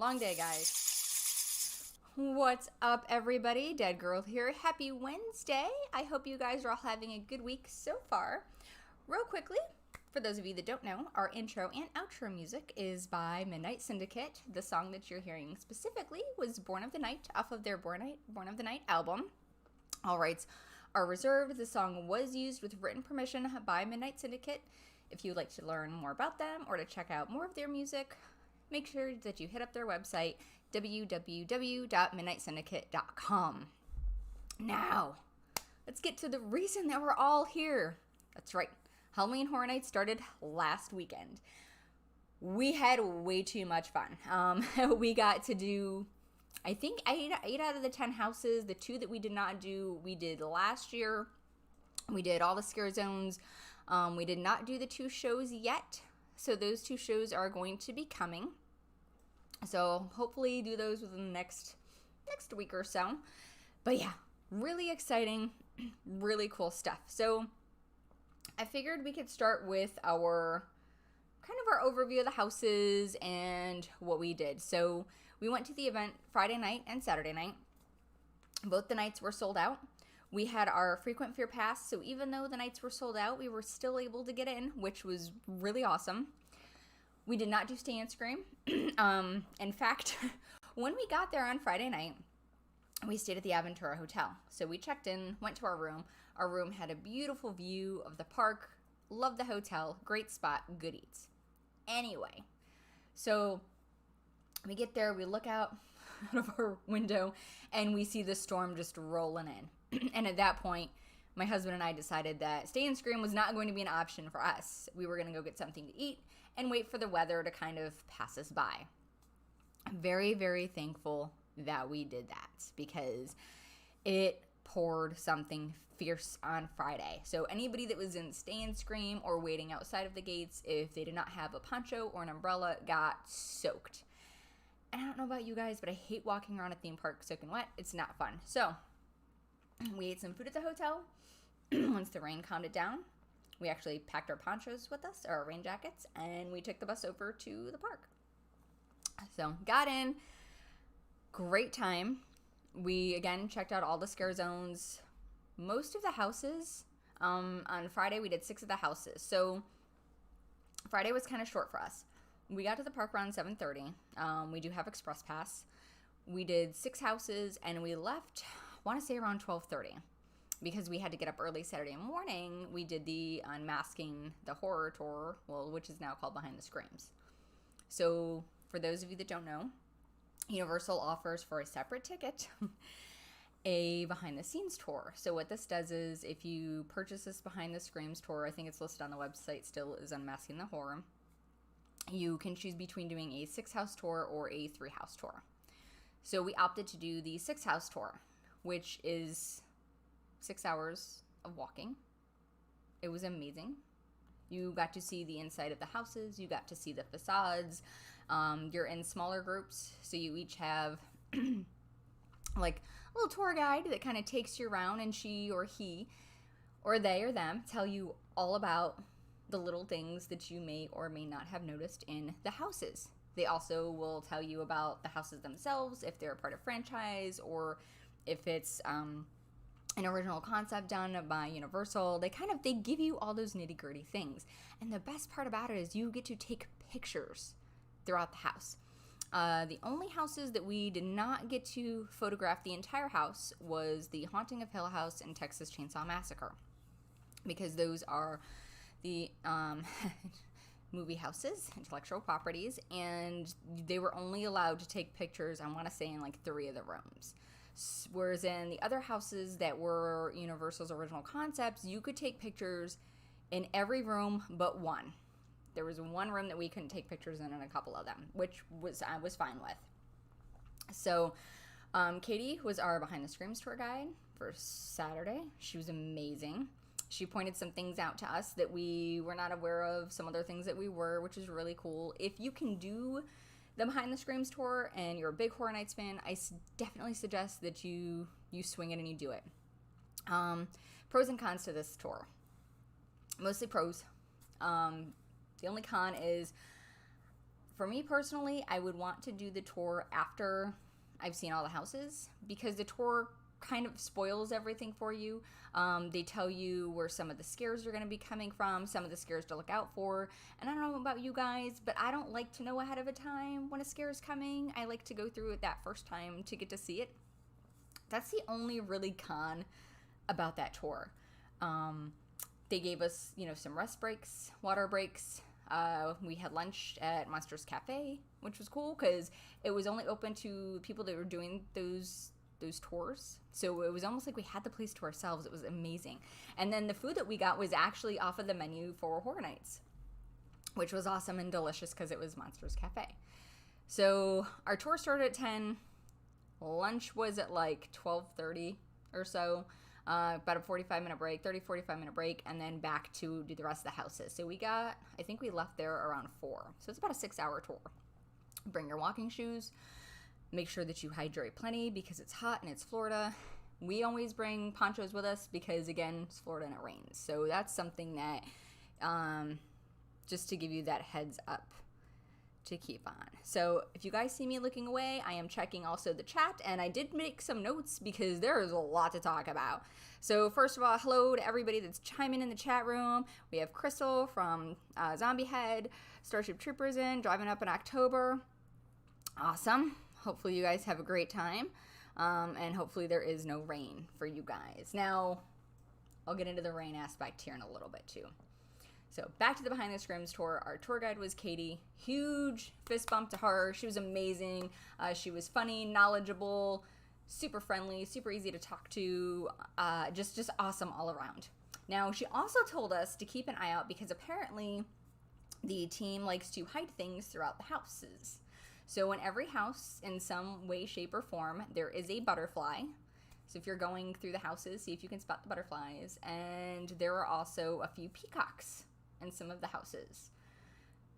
Long day, guys. What's up, everybody? Dead Girl here. Happy Wednesday. I hope you guys are all having a good week so far. Real quickly, for those of you that don't know, our intro and outro music is by Midnight Syndicate. The song that you're hearing specifically was Born of the Night off of their Born of the Night album. All rights are reserved. The song was used with written permission by Midnight Syndicate. If you'd like to learn more about them or to check out more of their music, make sure that you hit up their website, www.midnightsyndicate.com. Now, let's get to the reason that we're all here. That's right. Halloween Horror Nights started last weekend. We had way too much fun. We got to do, I think, 8 out of the 10 houses. The 2 that we did not do, we did last year. We did all the scare zones. We did not do the 2 shows yet. So those 2 shows are going to be coming. So hopefully do those within the next week or so. But yeah, really exciting, really cool stuff. So I figured we could start with our overview of the houses and what we did. So we went to the event Friday night and Saturday night. Both the nights were sold out. We had our frequent fear pass, so even though the nights were sold out, we were still able to get in, which was really awesome. We did not do Stay and Scream. In fact, when we got there on Friday night, we stayed at the Aventura Hotel. So we checked in, went to our room. Our room had a beautiful view of the park. Loved the hotel. Great spot. Good eats. Anyway, so we get there. We look out of our window, and we see the storm just rolling in. And at that point, my husband and I decided that Stay and Scream was not going to be an option for us. We were going to go get something to eat and wait for the weather to kind of pass us by. I'm very, very thankful that we did that because it poured something fierce on Friday. So anybody that was in Stay and Scream or waiting outside of the gates, if they did not have a poncho or an umbrella, got soaked. And I don't know about you guys, but I hate walking around a theme park soaking wet. It's not fun. So we ate some food at the hotel. Once the rain calmed it down, we actually packed our ponchos with us, our rain jackets, and we took the bus over to the park. So got in, great time. We, again, checked out all the scare zones. Most of the houses, on Friday, we did 6 of the houses. So Friday was kind of short for us. We got to the park around 7:30. We do have Express Pass. We did 6 houses, and we left, I want to say around 12:30. Because we had to get up early Saturday morning, we did the Unmasking the Horror Tour, which is now called Behind the Screams. So for those of you that don't know, Universal offers for a separate ticket a behind the scenes tour. So what this does is if you purchase this Behind the Screams tour, I think it's listed on the website still, is Unmasking the Horror, you can choose between doing a 6-house tour or a 3-house tour. So we opted to do the 6-house tour, which is 6 hours of walking. It was amazing. You got to see the inside of the houses. You got to see the facades. You're in smaller groups, so you each have like a little tour guide that kind of takes you around, and she or he or they or them tell you all about the little things that you may or may not have noticed in the houses. They also will tell you about the houses themselves, if they're a part of franchise or if it's an original concept done by Universal. They give you all those nitty-gritty things. And the best part about it is you get to take pictures throughout the house. The only houses that we did not get to photograph the entire house was the Haunting of Hill House and Texas Chainsaw Massacre, because those are the movie houses, intellectual properties, and they were only allowed to take pictures, I want to say, in like 3 of the rooms. Whereas in the other houses that were Universal's original concepts, you could take pictures in every room but one. There was one room that we couldn't take pictures in and a couple of them, which I was fine with. So Katie was our Behind the Screams tour guide for Saturday. She was amazing. She pointed some things out to us that we were not aware of, some other things that we were, which is really cool. If you can do the Behind the Screams tour and you're a big Horror Nights fan, I definitely suggest that you swing it and you do it. Pros and cons to this tour. Mostly pros. The only con is For me personally, I would want to do the tour after I've seen all the houses, because the tour kind of spoils everything for you. They tell you where some of the scares are going to be coming from, some of the scares to look out for. And I don't know about you guys, but I don't like to know ahead of a time when a scare is coming. I like to go through it that first time to get to see it. That's the only really con about that tour. They gave us, some rest breaks, water breaks. We had lunch at Monsters Cafe, which was cool because it was only open to people that were doing those tours. So it was almost like we had the place to ourselves. It was amazing. And then the food that we got was actually off of the menu for Horror Nights, which was awesome and delicious because it was Monsters Cafe. So our tour started at 10. Lunch was at like 12:30 or so. About a 45-minute break, 45-minute break, and then back to do the rest of the houses. So I think we left there around 4. So it's about a 6-hour tour. Bring your walking shoes. Make sure that you hydrate plenty because it's hot and it's Florida. We always bring ponchos with us because, again, it's Florida and it rains. So that's something that, just to give you that heads up to keep on. So if you guys see me looking away, I am checking also the chat, and I did make some notes because there is a lot to talk about. So first of all, hello to everybody that's chiming in the chat room. We have Crystal from Zombie Head, Starship Troopers driving up in October. Awesome. Hopefully you guys have a great time, and hopefully there is no rain for you guys. Now, I'll get into the rain aspect here in a little bit too. So back to the Behind the Scrims tour. Our tour guide was Katie. Huge fist bump to her. She was amazing. She was funny, knowledgeable, super friendly, super easy to talk to. Just awesome all around. Now, she also told us to keep an eye out because apparently the team likes to hide things throughout the houses. So in every house, in some way, shape, or form, there is a butterfly. So if you're going through the houses, see if you can spot the butterflies. And there are also a few peacocks in some of the houses.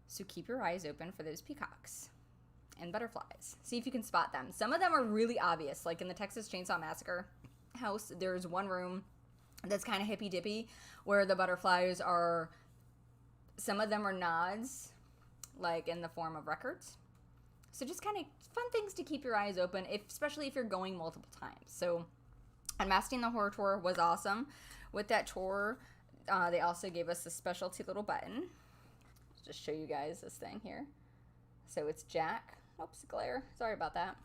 So keep your eyes open for those peacocks and butterflies. See if you can spot them. Some of them are really obvious. Like in the Texas Chainsaw Massacre house, there's one room that's kind of hippy-dippy where the butterflies are, some of them are nods, like in the form of records. So just kind of fun things to keep your eyes open, especially if you're going multiple times. So Unmasking the Horror Tour was awesome. With that tour, they also gave us a specialty little button. Just show you guys this thing here. So it's Jack. Oops, glare. Sorry about that.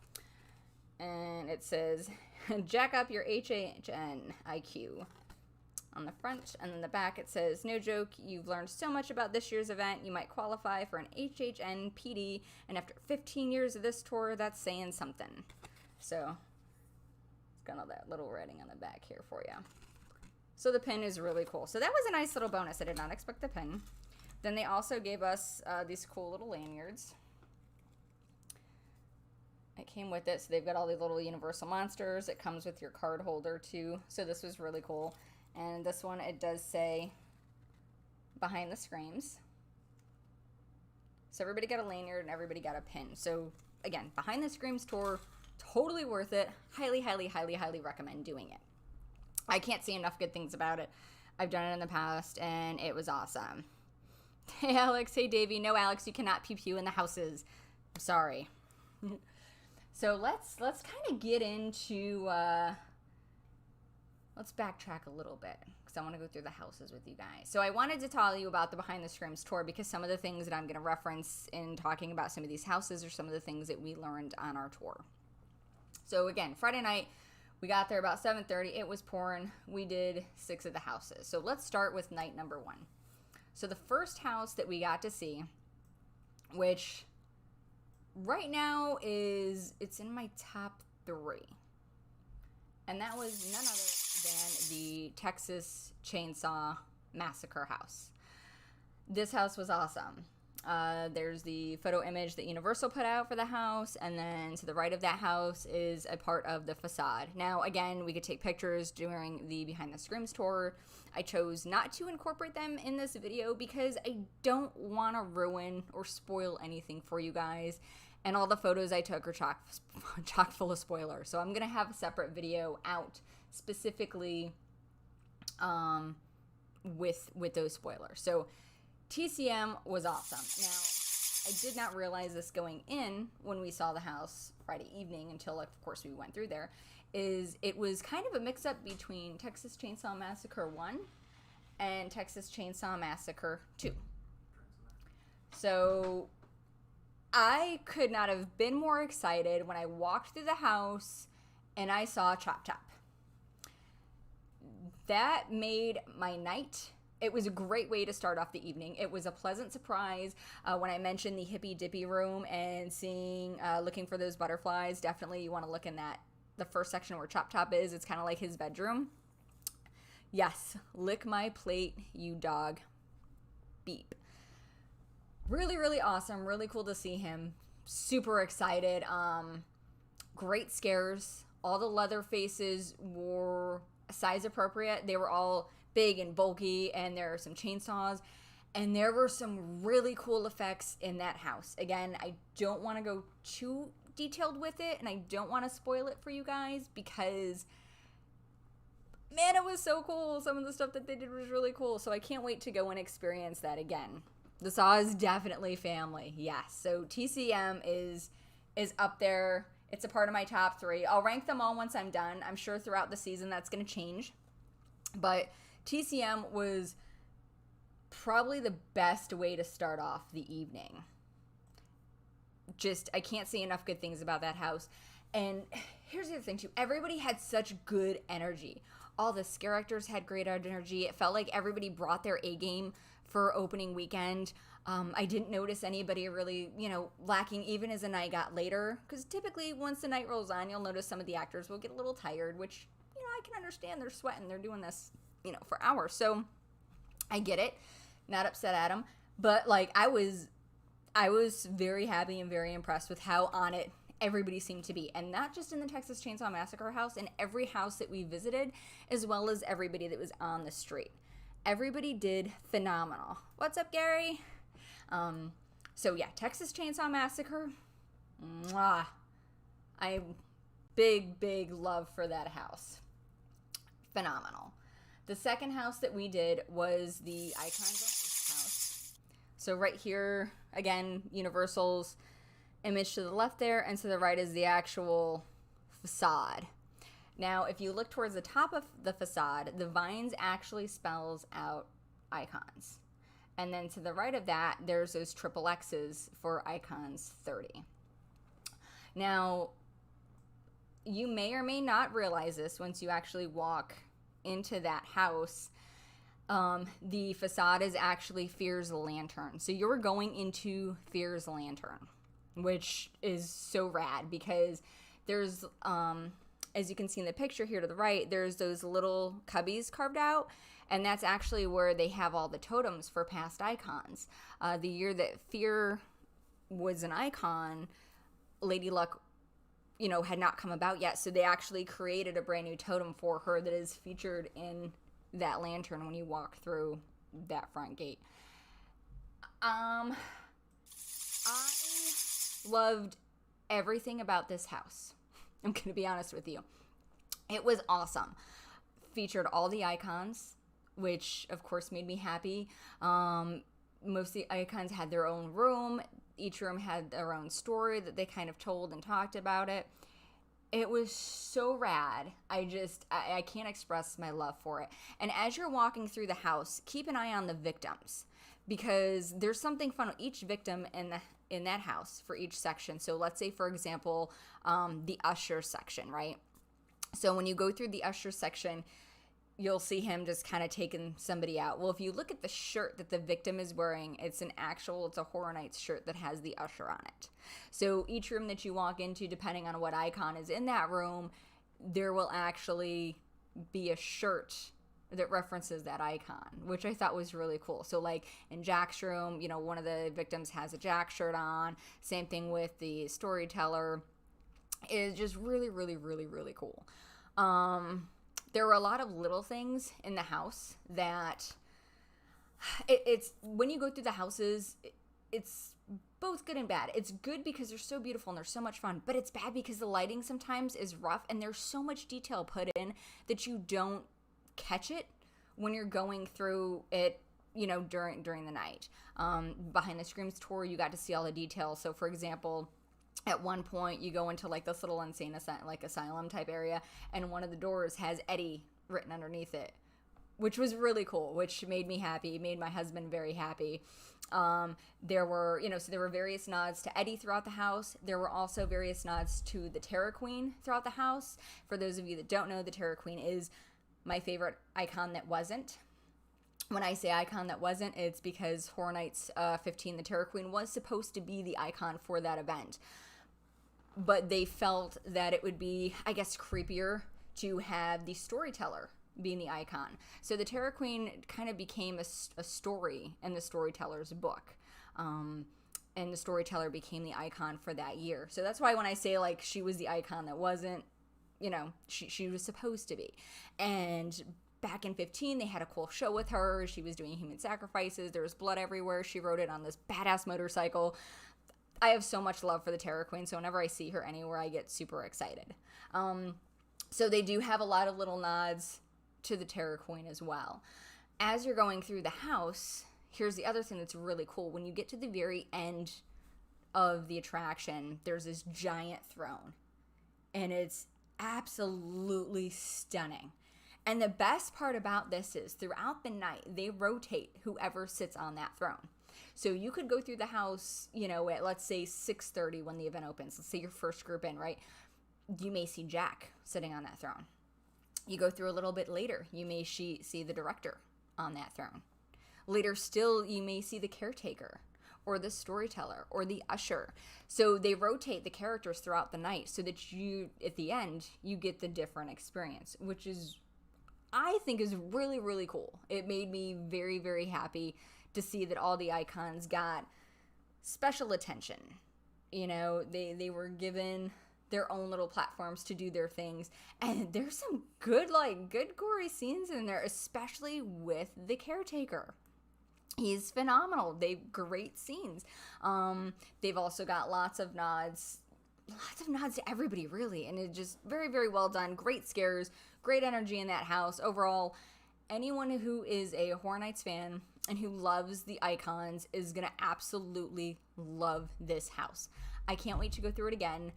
And it says, jack up your HHN IQ on the front. And then the back it says, no joke, you've learned so much about this year's event. You might qualify for an HHN PD. And after 15 years of this tour, that's saying something. So it's got all that little writing on the back here for you. So the pin is really cool. So that was a nice little bonus. I did not expect the pin. Then they also gave us these cool little lanyards. It came with it. So they've got all these little Universal monsters. It comes with your card holder too. So this was really cool. And this one, it does say Behind the Screams. So everybody got a lanyard and everybody got a pin. So again, Behind the Screams tour, totally worth it. Highly, highly, highly, highly recommend doing it. I can't say enough good things about it. I've done it in the past, and it was awesome. Hey, Alex. Hey, Davey. No, Alex, you cannot pew-pew in the houses. I'm sorry. So let's kind of get into, let's backtrack a little bit, because I want to go through the houses with you guys. So I wanted to tell you about the Behind the Scrims tour, because some of the things that I'm going to reference in talking about some of these houses are some of the things that we learned on our tour. So again, Friday night, we got there about 7:30. It was pouring. We did 6 of the houses. So let's start with night number 1. So the first house that we got to see, which right now it's in my top 3. And that was none other than the Texas Chainsaw Massacre house. This house was awesome. There's the photo image that Universal put out for the house, and then to the right of that house is a part of the facade. Now, again, we could take pictures during the Behind the Scrims tour. I chose not to incorporate them in this video because I don't want to ruin or spoil anything for you guys, and all the photos I took are chock full of spoilers. So I'm going to have a separate video out specifically with those spoilers. So TCM was awesome. Now, I did not realize this going in when we saw the house Friday evening until, like, of course, we went through there, is it was kind of a mix-up between Texas Chainsaw Massacre 1 and Texas Chainsaw Massacre 2. So I could not have been more excited when I walked through the house and I saw Chop Top. That made my night. It was a great way to start off the evening. It was a pleasant surprise when I mentioned the Hippy Dippy room and looking for those butterflies. Definitely you want to look in the first section where Chop Top is. It's kind of like his bedroom. Yes, lick my plate, you dog. Beep. Really, really awesome. Really cool to see him. Super excited. Great scares. All the leather faces were size appropriate. They were all big and bulky, and there are some chainsaws, and there were some really cool effects in that house. Again, I don't want to go too detailed with it, and I don't want to spoil it for you guys because, man, it was so cool. Some of the stuff that they did was really cool, so I can't wait to go and experience that again. The Saw is definitely family, yes. So TCM is up there. It's a part of my top 3. I'll rank them all once I'm done. I'm sure throughout the season that's going to change. But TCM was probably the best way to start off the evening. Just, I can't say enough good things about that house. And here's the other thing, too. Everybody had such good energy. All the scare actors had great energy. It felt like everybody brought their A game for opening weekend. I didn't notice anybody really, lacking even as the night got later. Because typically, once the night rolls on, you'll notice some of the actors will get a little tired, which, I can understand. They're sweating. They're doing this, for hours. So I get it. Not upset at them. But, I was very happy and very impressed with how on it everybody seemed to be. And not just in the Texas Chainsaw Massacre house, in every house that we visited, as well as everybody that was on the street. Everybody did phenomenal. What's up, Gary? So yeah, Texas Chainsaw Massacre. Mwah. Big love for that house. Phenomenal. The second house that we did was the Icons house. So right here, again, Universal's image to the left there, and to the right is the actual facade. Now, if you look towards the top of the facade, the vines actually spells out Icons. And then to the right of that, there's those triple X's for Icons 30. Now, you may or may not realize this once you actually walk into that house. The facade is actually Fear's Lantern. So you're going into Fear's Lantern, which is so rad because there's... as you can see in the picture here to the right, there's those little cubbies carved out, and that's actually where they have all the totems for past icons. The year that Fear was an icon, Lady Luck, had not come about yet, so they actually created a brand new totem for her that is featured in that lantern when you walk through that front gate. I loved everything about this house. I'm going to be honest with you. It was awesome. Featured all the icons, which of course made me happy. Most of the icons had their own room. Each room had their own story that they kind of told and talked about it. It was so rad. I can't express my love for it. And as you're walking through the house, keep an eye on the victims, because there's something fun with each victim in that house for each section. So let's say, for example, the usher section, right? So when you go through the usher section, you'll see him just kind of taking somebody out. Well, if you look at the shirt that the victim is wearing, it's a Horror Nights shirt that has the usher on it. So each room that you walk into, depending on what icon is in that room, there will actually be a shirt that references that icon, which I thought was really cool. So like in Jack's room, one of the victims has a Jack shirt on. Same thing with the storyteller. It's just really, really, really, really cool. There were a lot of little things in the house that it's when you go through the houses, it's both good and bad. It's good because they're so beautiful and they're so much fun, but it's bad because the lighting sometimes is rough and there's so much detail put in that you don't catch it when you're going through it, during the night. Behind the Screams tour, you got to see all the details. So, for example, at one point, you go into like this little insane asylum type area, and one of the doors has Eddie written underneath it, which was really cool, which made me happy, made my husband very happy. There were various nods to Eddie throughout the house. There were also various nods to the Terror Queen throughout the house. For those of you that don't know, the Terror Queen is my favorite icon that wasn't. When I say icon that wasn't, it's because Horror Nights 15, the Terror Queen, was supposed to be the icon for that event. But they felt that it would be, I guess, creepier to have the storyteller being the icon. So the Terror Queen kind of became a story in the storyteller's book. And the storyteller became the icon for that year. So that's why when I say, like, she was the icon that wasn't, she was supposed to be. And back in 15, they had a cool show with her. She was doing human sacrifices. There was blood everywhere. She rode it on this badass motorcycle. I have so much love for the Terror Queen, so whenever I see her anywhere, I get super excited. So they do have a lot of little nods to the Terror Queen as well. As you're going through the house, here's the other thing that's really cool. When you get to the very end of the attraction, there's this giant throne, and it's absolutely stunning. And the best part about this is throughout the night, they rotate whoever sits on that throne. So you could go through the house, at let's say 6:30 when the event opens. Let's say your first group in, right? You may see Jack sitting on that throne. You go through a little bit later, you may see the director on that throne. Later still, you may see the caretaker or the storyteller or the usher. So they rotate the characters throughout the night so that you, at the end, you get the different experience, which is, I think, is really, really cool. It made me very, very happy to see that all the icons got special attention. They were given their own little platforms to do their things, and there's some good gory scenes in there, especially with the caretaker. He's phenomenal. They've great scenes. They've also got lots of nods to everybody, really, and it's just very, very well done. Great scares, great energy in that house. Overall, anyone who is a Horror Nights fan and who loves the icons is gonna absolutely love this house. I can't wait to go through it again.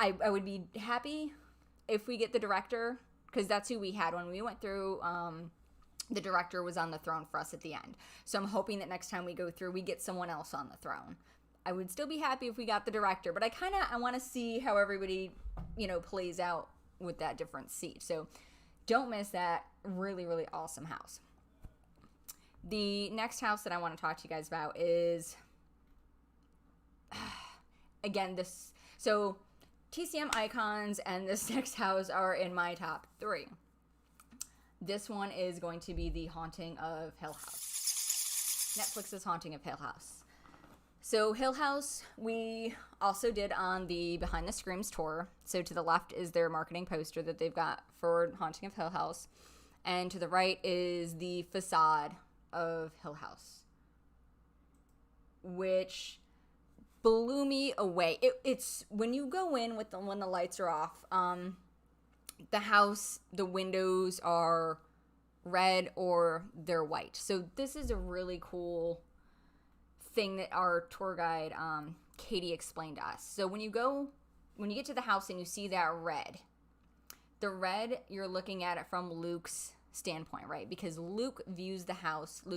I would be happy if we get the director, because that's who we had when we went through. The director was on the throne for us at the end. So I'm hoping that next time we go through, we get someone else on the throne. I would still be happy if we got the director, but I want to see how everybody, plays out with that different seat. So don't miss that. Really, really awesome house. The next house that I want to talk to you guys about is, again, so TCM icons and this next house are in my top 3. This one is going to be the Haunting of Hill House. Netflix's Haunting of Hill House. So Hill House, we also did on the Behind the Screams tour. So to the left is their marketing poster that they've got for Haunting of Hill House. And to the right is the facade of Hill House, which blew me away. It's when you go in when the lights are off, the house, the windows are red or they're white. So this is a really cool thing that our tour guide, Katie, explained to us. So when you get to the house and you see that red, the red, you're looking at it from Luke's standpoint, right? Because Luke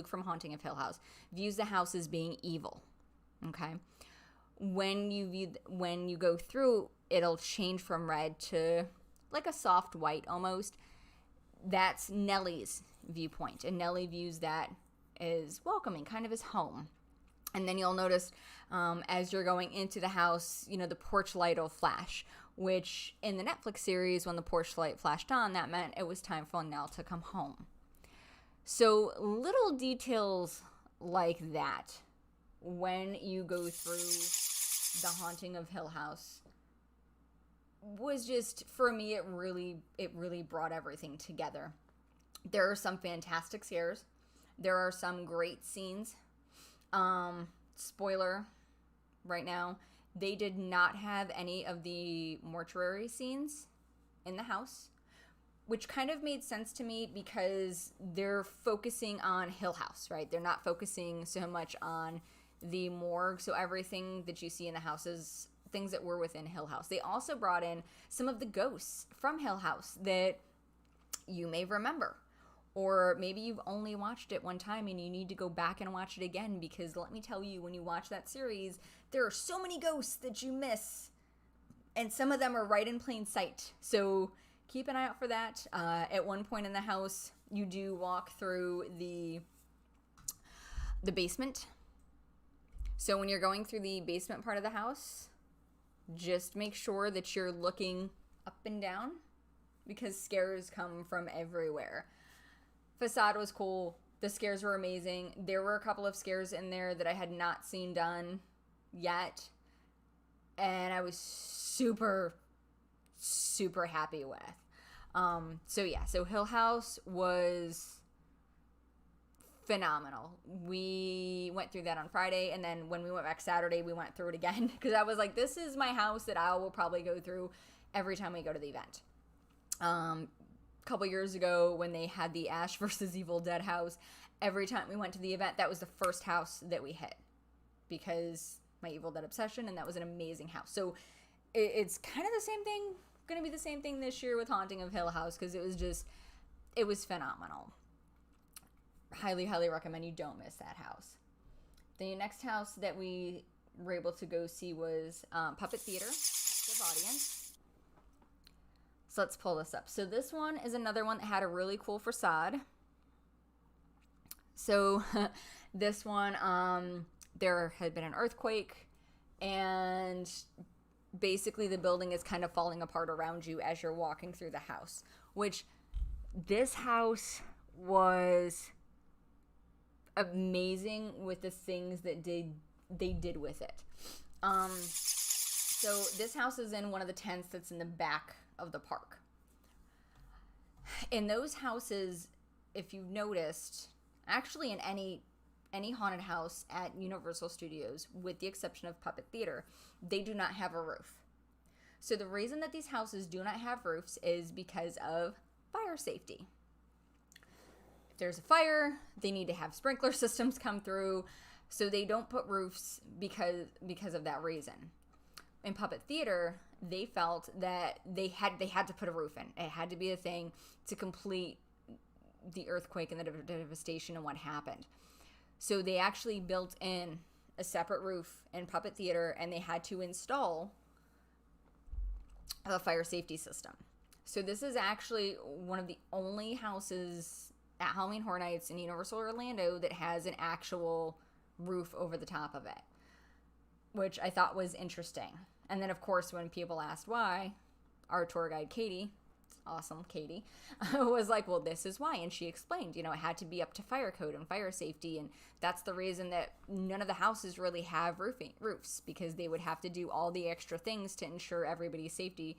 from Haunting of Hill House, views the house as being evil. Okay? When you go through, it'll change from red to like a soft white almost. That's Nellie's viewpoint, and Nellie views that as welcoming, kind of as home. And then you'll notice as you're going into the house, the porch light will flash, which in the Netflix series, when the porch light flashed on, that meant it was time for Nell to come home. So little details like that, when you go through the Haunting of Hill House, was just, for me, it really brought everything together. There are some fantastic scares. There are some great scenes. Spoiler right now, they did not have any of the mortuary scenes in the house, which kind of made sense to me because they're focusing on Hill House, right? They're not focusing so much on the morgue. So everything that you see in the house is things that were within Hill House. They also brought in some of the ghosts from Hill House that you may remember. Or maybe you've only watched it one time and you need to go back and watch it again, because let me tell you, when you watch that series, there are so many ghosts that you miss. And some of them are right in plain sight. So keep an eye out for that. At one point in the house, you do walk through the basement. So when you're going through the basement part of the house, just make sure that you're looking up and down, because scares come from everywhere. Facade was cool. The scares were amazing. There were a couple of scares in there that I had not seen done yet, and I was super, super happy with. So Hill House was phenomenal. We went through that on Friday, and then when we went back Saturday, we went through it again, because I was like, this is my house that I will probably go through every time we go to the event. Couple years ago, when they had the Ash versus Evil Dead house, every time we went to the event, that was the first house that we hit, because my Evil Dead obsession, and that was an amazing house. So it's kind of the same thing, gonna be the same thing this year with Haunting of Hill House, because it was phenomenal. Highly, highly recommend you don't miss that house. The next house that we were able to go see was Puppet Theater, active audience. So let's pull this up. So this one is another one that had a really cool facade. So this one, there had been an earthquake, and basically the building is kind of falling apart around you as you're walking through the house, which this house was amazing with the things that they did with it. So this house is in one of the tents that's in the back of the park. In those houses, if you've noticed, actually in any haunted house at Universal Studios, with the exception of Puppet Theater, they do not have a roof. So the reason that these houses do not have roofs is because of fire safety. If there's a fire, they need to have sprinkler systems come through, so they don't put roofs because of that reason. In Puppet Theater, they felt that they had to put a roof in. It had to be a thing to complete the earthquake and the devastation and what happened. So they actually built in a separate roof in Puppet Theater, and they had to install a fire safety system. So this is actually one of the only houses at Halloween Horror Nights in Universal Orlando that has an actual roof over the top of it, which I thought was interesting. And then, of course, when people asked why, our tour guide, Katie, awesome Katie, was like, well, this is why. And she explained, it had to be up to fire code and fire safety. And that's the reason that none of the houses really have roofs, because they would have to do all the extra things to ensure everybody's safety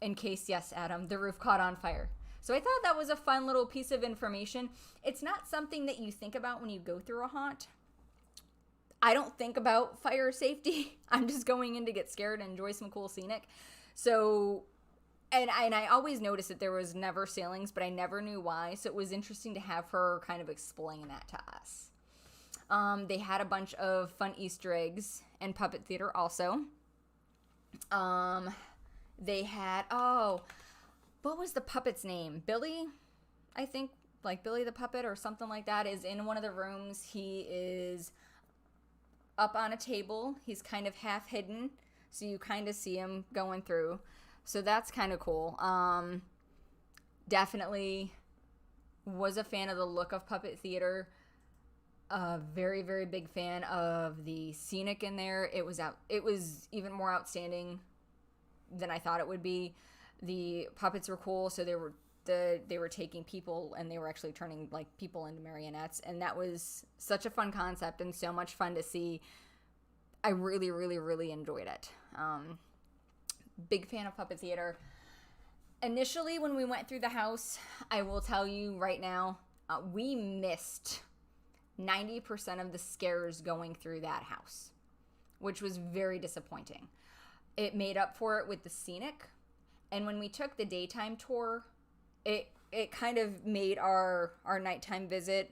in case, yes, Adam, the roof caught on fire. So I thought that was a fun little piece of information. It's not something that you think about when you go through a haunt. I don't think about fire safety. I'm just going in to get scared and enjoy some cool scenic. So, and I always noticed that there was never ceilings, but I never knew why. So it was interesting to have her kind of explain that to us. They had a bunch of fun Easter eggs in Puppet Theater also. They had, what was the puppet's name? Billy, I think, like Billy the Puppet or something like that, is in one of the rooms. He is up on a table. He's kind of half hidden, so you kind of see him going through. So that's kind of cool. Definitely was a fan of the look of Puppet Theater. Very, very big fan of the scenic in there. It was even more outstanding than I thought it would be. The puppets were cool, so they were taking people and they were actually turning like people into marionettes, and that was such a fun concept and so much fun to see. I really, really, really enjoyed it. Big fan of Puppet Theater. Initially, when we went through the house, I will tell you right now, we missed 90% of the scares going through that house, which was very disappointing. It made up for it with the scenic. And when we took the daytime tour, it kind of made our nighttime visit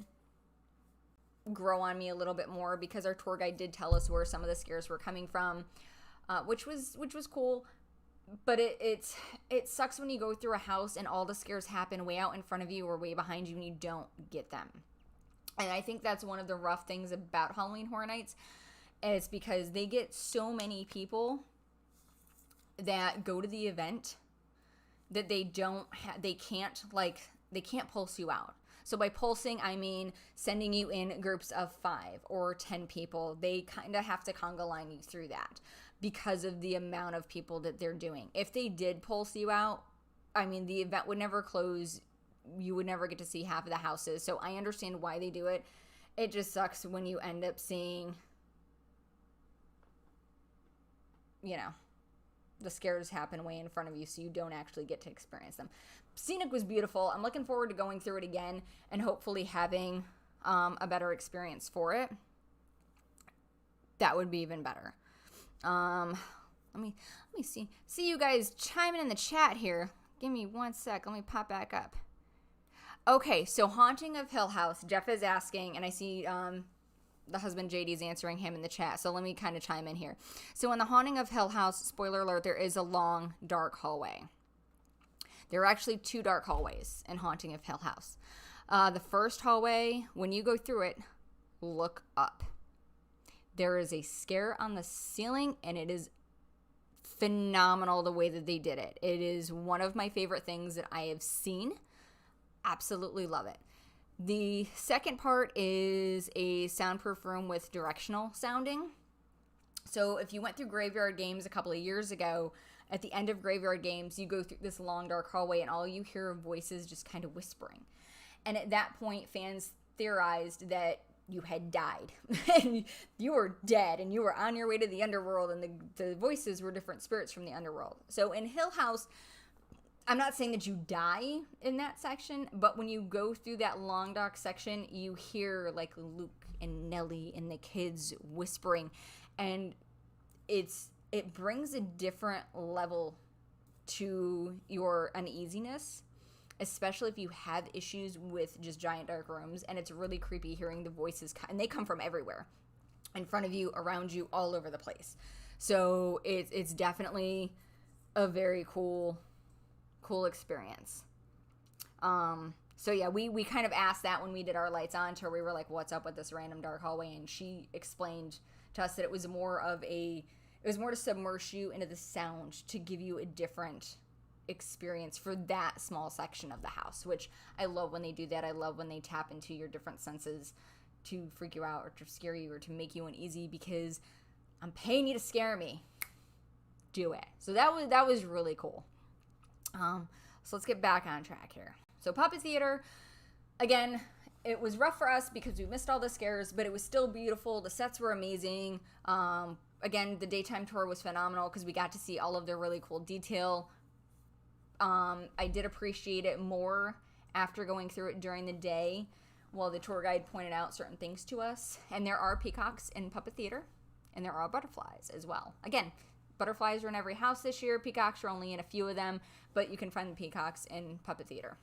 grow on me a little bit more, because our tour guide did tell us where some of the scares were coming from, which was cool. But it sucks when you go through a house and all the scares happen way out in front of you or way behind you and you don't get them. And I think that's one of the rough things about Halloween Horror Nights, is because they get so many people that go to the event that they can't pulse you out. So by pulsing, I mean sending you in groups of 5 or 10 people. They kind of have to conga line you through that because of the amount of people that they're doing. If they did pulse you out, I mean, the event would never close. You would never get to see half of the houses. So I understand why they do it. It just sucks when you end up seeing, the scares happen way in front of you, so you don't actually get to experience them. Scenic was beautiful. I'm looking forward to going through it again and hopefully having a better experience for it. That would be even better. Let me see you guys chiming in the chat here. Give me 1 sec. Let me pop back up. Okay, so Haunting of Hill House. Jeff is asking, and I see the husband JD is answering him in the chat. So let me kind of chime in here. So in the Haunting of Hill House, spoiler alert, there is a long, dark hallway. There are actually 2 dark hallways in Haunting of Hill House. The first hallway, when you go through it, look up. There is a scare on the ceiling, and it is phenomenal the way that they did it. It is one of my favorite things that I have seen. Absolutely love it. The second part is a soundproof room with directional sounding. So if you went through Graveyard Games a couple of years ago, at the end of Graveyard Games, you go through this long, dark hallway, and all you hear are voices just kind of whispering. And at that point, fans theorized that you had died and you were dead and you were on your way to the underworld, and the voices were different spirits from the underworld. So in Hill House, I'm not saying that you die in that section, but when you go through that long dark section, you hear like Luke and Nellie and the kids whispering, and it brings a different level to your uneasiness, especially if you have issues with just giant dark rooms. And it's really creepy hearing the voices, and they come from everywhere, in front of you, around you, all over the place. So it's definitely a very cool experience. So yeah, we kind of asked that when we did our lights on tour. We were like, what's up with this random dark hallway? And she explained to us that it was more to submerge you into the sound, to give you a different experience for that small section of the house, which I love when they do that. I love when they tap into your different senses to freak you out or to scare you or to make you uneasy, because I'm paying you to scare me. Do it. So that was really cool. So let's get back on track here. So Puppet Theater, again, it was rough for us because we missed all the scares, but it was still beautiful. The sets were amazing. Again, the daytime tour was phenomenal because we got to see all of their really cool detail. I did appreciate it more after going through it during the day, while the tour guide pointed out certain things to us. And there are peacocks in Puppet Theater, and there are butterflies as well. Again, butterflies are in every house this year. Peacocks are only in a few of them, but you can find the peacocks in Puppet Theater.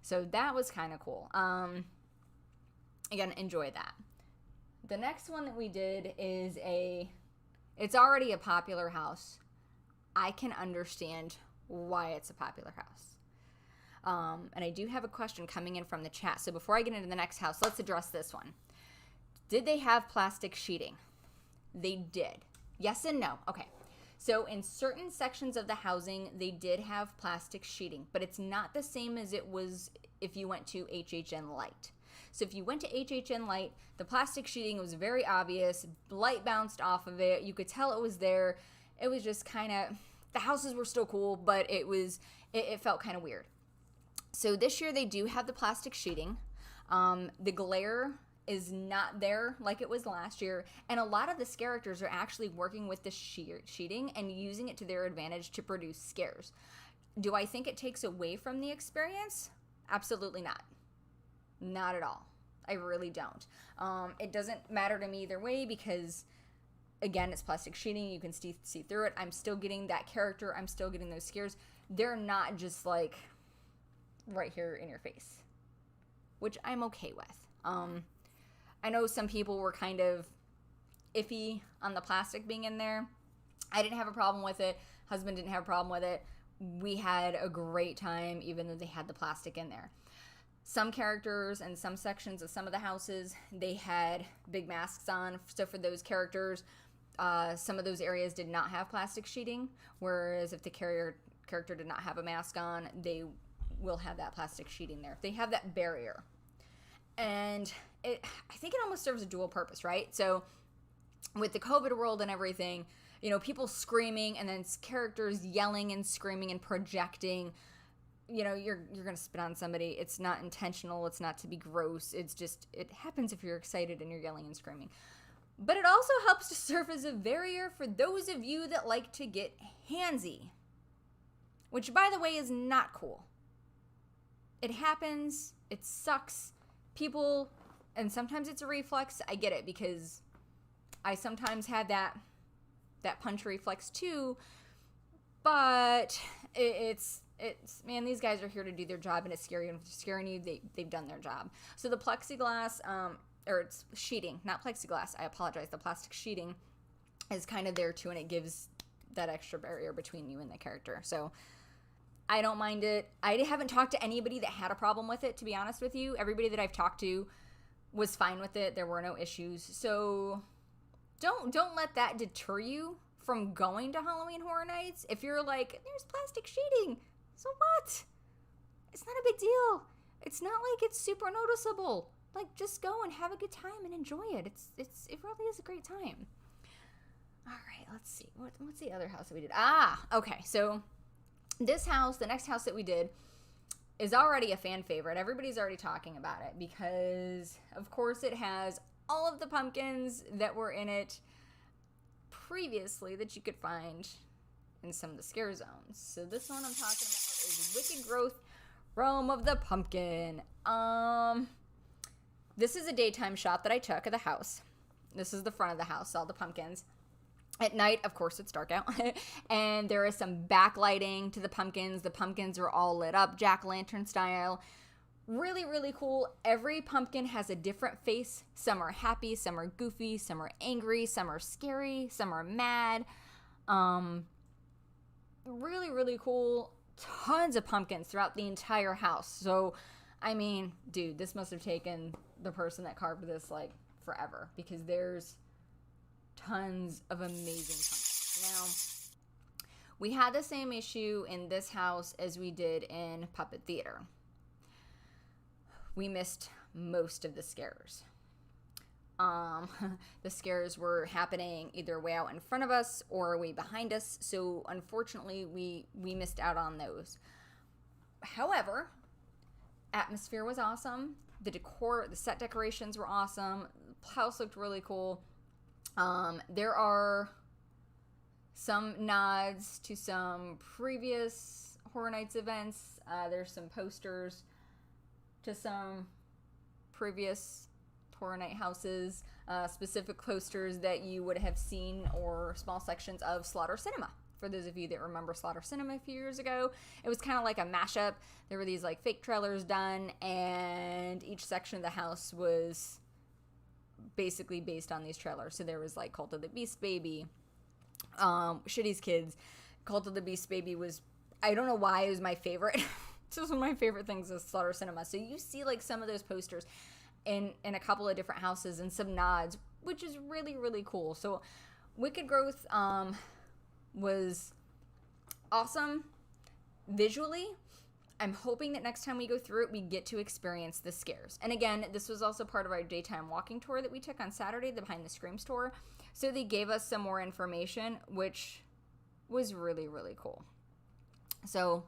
So that was kind of cool. Again, enjoy that. The next one that we did is it's already a popular house. I can understand why it's a popular house. And I do have a question coming in from the chat. So before I get into the next house, let's address this one. Did they have plastic sheeting? They did. Yes and no. Okay. So in certain sections of the housing, they did have plastic sheeting, but it's not the same as it was if you went to HHN Light. So if you went to HHN Light, the plastic sheeting was very obvious. Light bounced off of it. You could tell it was there. It was just kind of, the houses were still cool, but it felt kind of weird. So this year they do have the plastic sheeting. The glare is not there like it was last year, and a lot of the characters are actually working with the sheeting and using it to their advantage to produce scares. Do I think it takes away from the experience? Absolutely not. Not at all. I really don't. It doesn't matter to me either way because, again, it's plastic sheeting. You can see through it. I'm still getting that character. I'm still getting those scares. They're not just like right here in your face, which I'm okay with. I know some people were kind of iffy on the plastic being in there. I didn't have a problem with it. Husband didn't have a problem with it. We had a great time, even though they had the plastic in there. Some characters and some sections of some of the houses, they had big masks on. So for those characters, some of those areas did not have plastic sheeting. Whereas if the character did not have a mask on, they will have that plastic sheeting there. They have that barrier. And I think it almost serves a dual purpose, right? So with the COVID world and everything, people screaming and then characters yelling and screaming and projecting, you're going to spit on somebody. It's not intentional. It's not to be gross. It's just, it happens if you're excited and you're yelling and screaming. But it also helps to serve as a barrier for those of you that like to get handsy, which, by the way, is not cool. It happens. It sucks. People, and sometimes it's a reflex. I get it, because I sometimes had that punch reflex too, but it's man, these guys are here to do their job, and it's scary, and if they're scaring you, they've done their job. So the plexiglass, or it's sheeting, not plexiglass, I apologize, the plastic sheeting is kind of there too, and it gives that extra barrier between you and the character. So I don't mind it. I haven't talked to anybody that had a problem with it, to be honest with you. Everybody that I've talked to was fine with it. There were no issues. So don't let that deter you from going to Halloween Horror Nights. If you're like, there's plastic sheeting, so what? It's not a big deal. It's not like it's super noticeable. Like, just go and have a good time and enjoy it. It really is a great time. All right, let's see. What's the other house that we did? Okay. So this house, the next house that we did, is already a fan favorite. Everybody's already talking about it because, of course, it has all of the pumpkins that were in it previously that you could find in some of the scare zones. So this one I'm talking about is Wicked Growth, Realm of the Pumpkin. This is a daytime shot that I took of the house. This is the front of the house, all the pumpkins. At night, of course, it's dark out, and there is some backlighting to the pumpkins. The pumpkins are all lit up, jack-o'-lantern style. Really, really cool. Every pumpkin has a different face. Some are happy, some are goofy, some are angry, some are scary, some are mad. Really, really cool. Tons of pumpkins throughout the entire house. So, I mean, dude, this must have taken the person that carved this, like, forever, because there's tons of amazing pumpkins. Now, we had the same issue in this house as we did in Puppet Theater. We missed most of the scares. The scares were happening either way out in front of us or way behind us, so unfortunately we missed out on those. However, atmosphere was awesome. The decor, the set decorations were awesome. The house looked really cool. There are some nods to some previous Horror Nights events. There's some posters to some previous Horror Night houses, specific posters that you would have seen or small sections of Slaughter Cinema. For those of you that remember Slaughter Cinema a few years ago, it was kind of like a mashup. There were these like fake trailers done, and each section of the house was basically based on these trailers. So there was like Cult of the Beast Baby, Shitty's Kids. Cult of the Beast Baby was, I don't know why, it was my favorite. It's just one of my favorite things is Slaughter Cinema. So you see like some of those posters in a couple of different houses and some nods, which is really, really cool. So Wicked Growth was awesome visually. I'm hoping that next time we go through it, we get to experience the scares. And again, this was also part of our daytime walking tour that we took on Saturday, the Behind the Screams tour. So they gave us some more information, which was really, really cool. So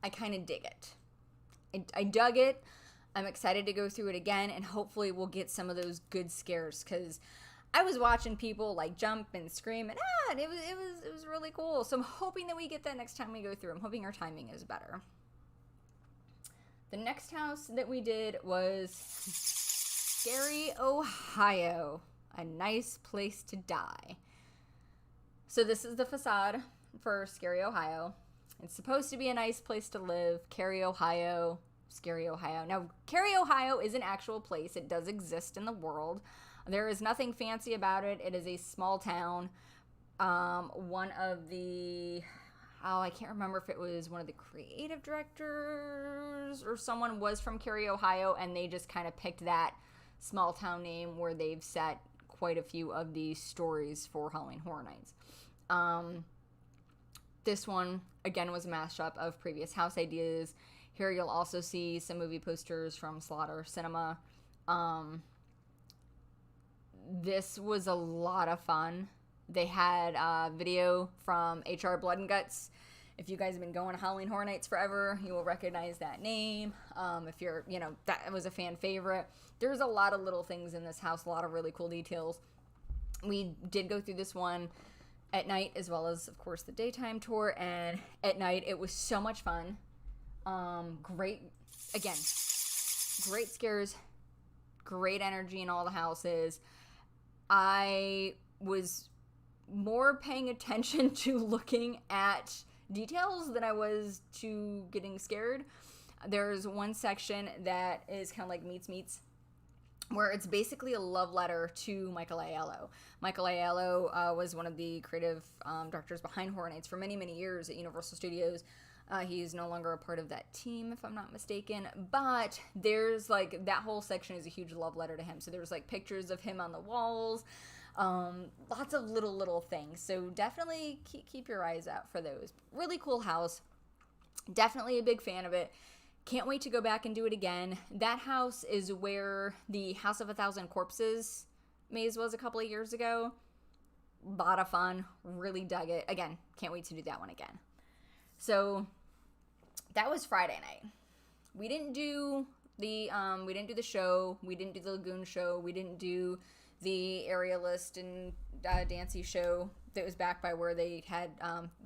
I kind of dig it. I dug it. I'm excited to go through it again, and hopefully we'll get some of those good scares, because I was watching people like jump and scream, and it was really cool. So I'm hoping that we get that next time we go through. I'm hoping our timing is better. The next house that we did was Scary Ohio, a nice place to die. So this is the facade for Scary Ohio. It's supposed to be a nice place to live. Cary, Ohio, Scary, Ohio. Now, Cary, Ohio is an actual place. It does exist in the world. There is nothing fancy about it. It is a small town. One of the, I can't remember if it was one of the creative directors or someone was from Cary, Ohio, and they just kind of picked that small town name where they've set quite a few of these stories for Halloween Horror Nights. This one, again, was a mashup of previous house ideas. Here you'll also see some movie posters from Slaughter Cinema. This was a lot of fun. They had video from HR Blood and Guts. If you guys have been going to Halloween Horror Nights forever, you will recognize that name. If you're, that was a fan favorite. There's a lot of little things in this house, a lot of really cool details. We did go through this one at night as well as, of course, the daytime tour. And at night, it was so much fun. Great scares, great energy in all the houses. I was more paying attention to looking at details than I was to getting scared. There's one section that is kind of like meets, where it's basically a love letter to Michael Aiello. Michael Aiello was one of the creative directors behind Horror Nights for many, many years at Universal Studios. He's no longer a part of that team, if I'm not mistaken, but there's like, that whole section is a huge love letter to him. So there's like pictures of him on the walls, lots of little things. So definitely keep your eyes out for those. Really cool house. Definitely a big fan of it. Can't wait to go back and do it again. That house is where the House of a Thousand Corpses maze was a couple of years ago. Lot of fun. Really dug it. Again, can't wait to do that one again. So that was Friday night. We didn't do the show. We didn't do the Lagoon show. We didn't do the Aerialist and Dancy show that was back by where they had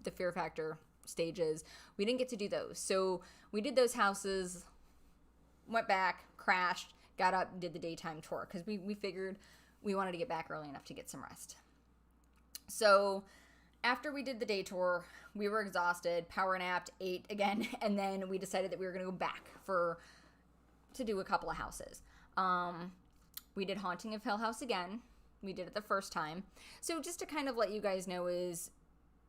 the Fear Factor stages. We didn't get to do those. So we did those houses, went back, crashed, got up, did the daytime tour because we figured we wanted to get back early enough to get some rest. So after we did the day tour, we were exhausted, power napped, ate again, and then we decided that we were going to go back to do a couple of houses. We did Haunting of Hill House again. We did it the first time. So just to kind of let you guys know is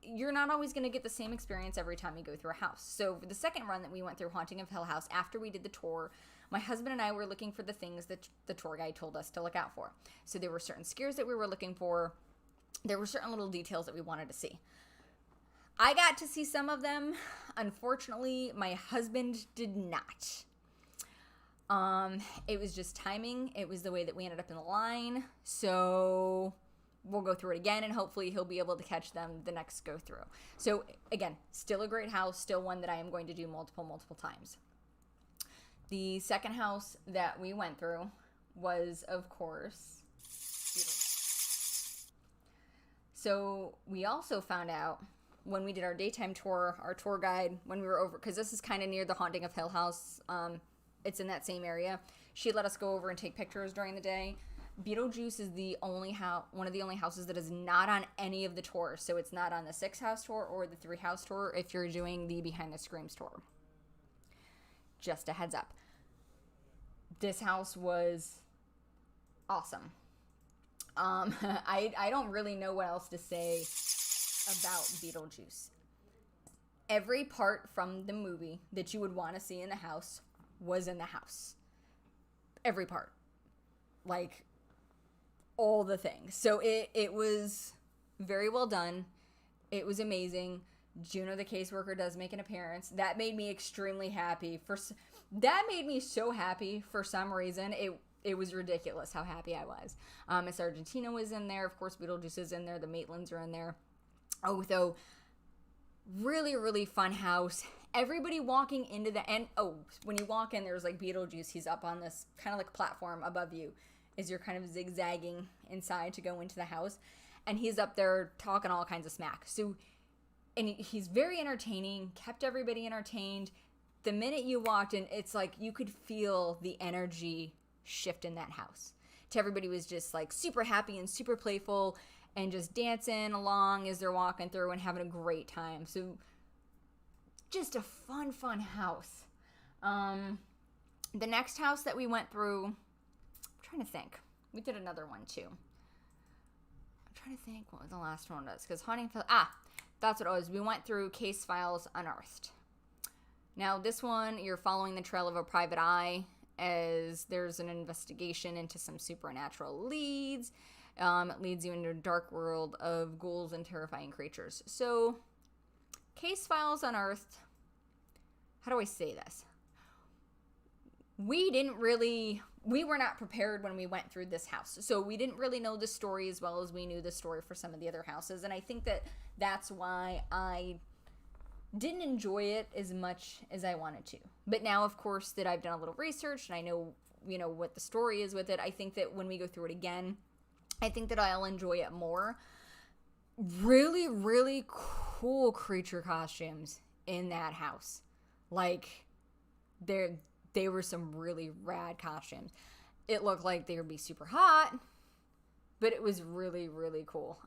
you're not always going to get the same experience every time you go through a house. So for the second run that we went through Haunting of Hill House, after we did the tour, my husband and I were looking for the things that the tour guide told us to look out for. So there were certain scares that we were looking for. There were certain little details that we wanted to see. I got to see some of them. Unfortunately, my husband did not. It was just timing. It was the way that we ended up in the line. So we'll go through it again, and hopefully he'll be able to catch them the next go through. So again, still a great house, still one that I am going to do multiple times. The second house that we went through was, of course, so we also found out when we did our daytime tour, our tour guide, when we were over, because this is kind of near the Haunting of Hill House, it's in that same area. She let us go over and take pictures during the day. Beetlejuice is the only one of the only houses that is not on any of the tours. So it's not on the 6-house tour or the 3-house tour if you're doing the Behind the Screams tour. Just a heads up. This house was awesome. I don't really know what else to say about Beetlejuice. Every part from the movie that you would want to see in the house was in the house. Every part. Like, all the things. So it was very well done. It was amazing. Juno the caseworker does make an appearance. That made me extremely happy. That made me so happy for some reason. It was ridiculous how happy I was. Miss Argentina was in there. Of course, Beetlejuice is in there. The Maitlands are in there. Oh, though, really, really fun house. Everybody walking into when you walk in, there's like Beetlejuice. He's up on this kind of like platform above you as you're kind of zigzagging inside to go into the house. And he's up there talking all kinds of smack. So, and he's very entertaining, kept everybody entertained. The minute you walked in, it's like you could feel the energy shift in that house. To everybody was just like super happy and super playful and just dancing along as they're walking through and having a great time. So just a fun house. The next house that we went through, I'm trying to think. We did another one too. I'm trying to think what the last one was. Because that's what it was. We went through Case Files Unearthed. Now, this one, you're following the trail of a private eye as there's an investigation into some supernatural leads. It leads you into a dark world of ghouls and terrifying creatures. So, Case Files Unearthed, how do I say this? We were not prepared when we went through this house. So we didn't really know the story as well as we knew the story for some of the other houses. And I think that that's why I didn't enjoy it as much as I wanted to. But now, of course, that I've done a little research and I know, what the story is with it, I think that when we go through it again, I think that I'll enjoy it more. Really, really cool creature costumes in that house. Like, they were some really rad costumes. It looked like they would be super hot, but it was really, really cool.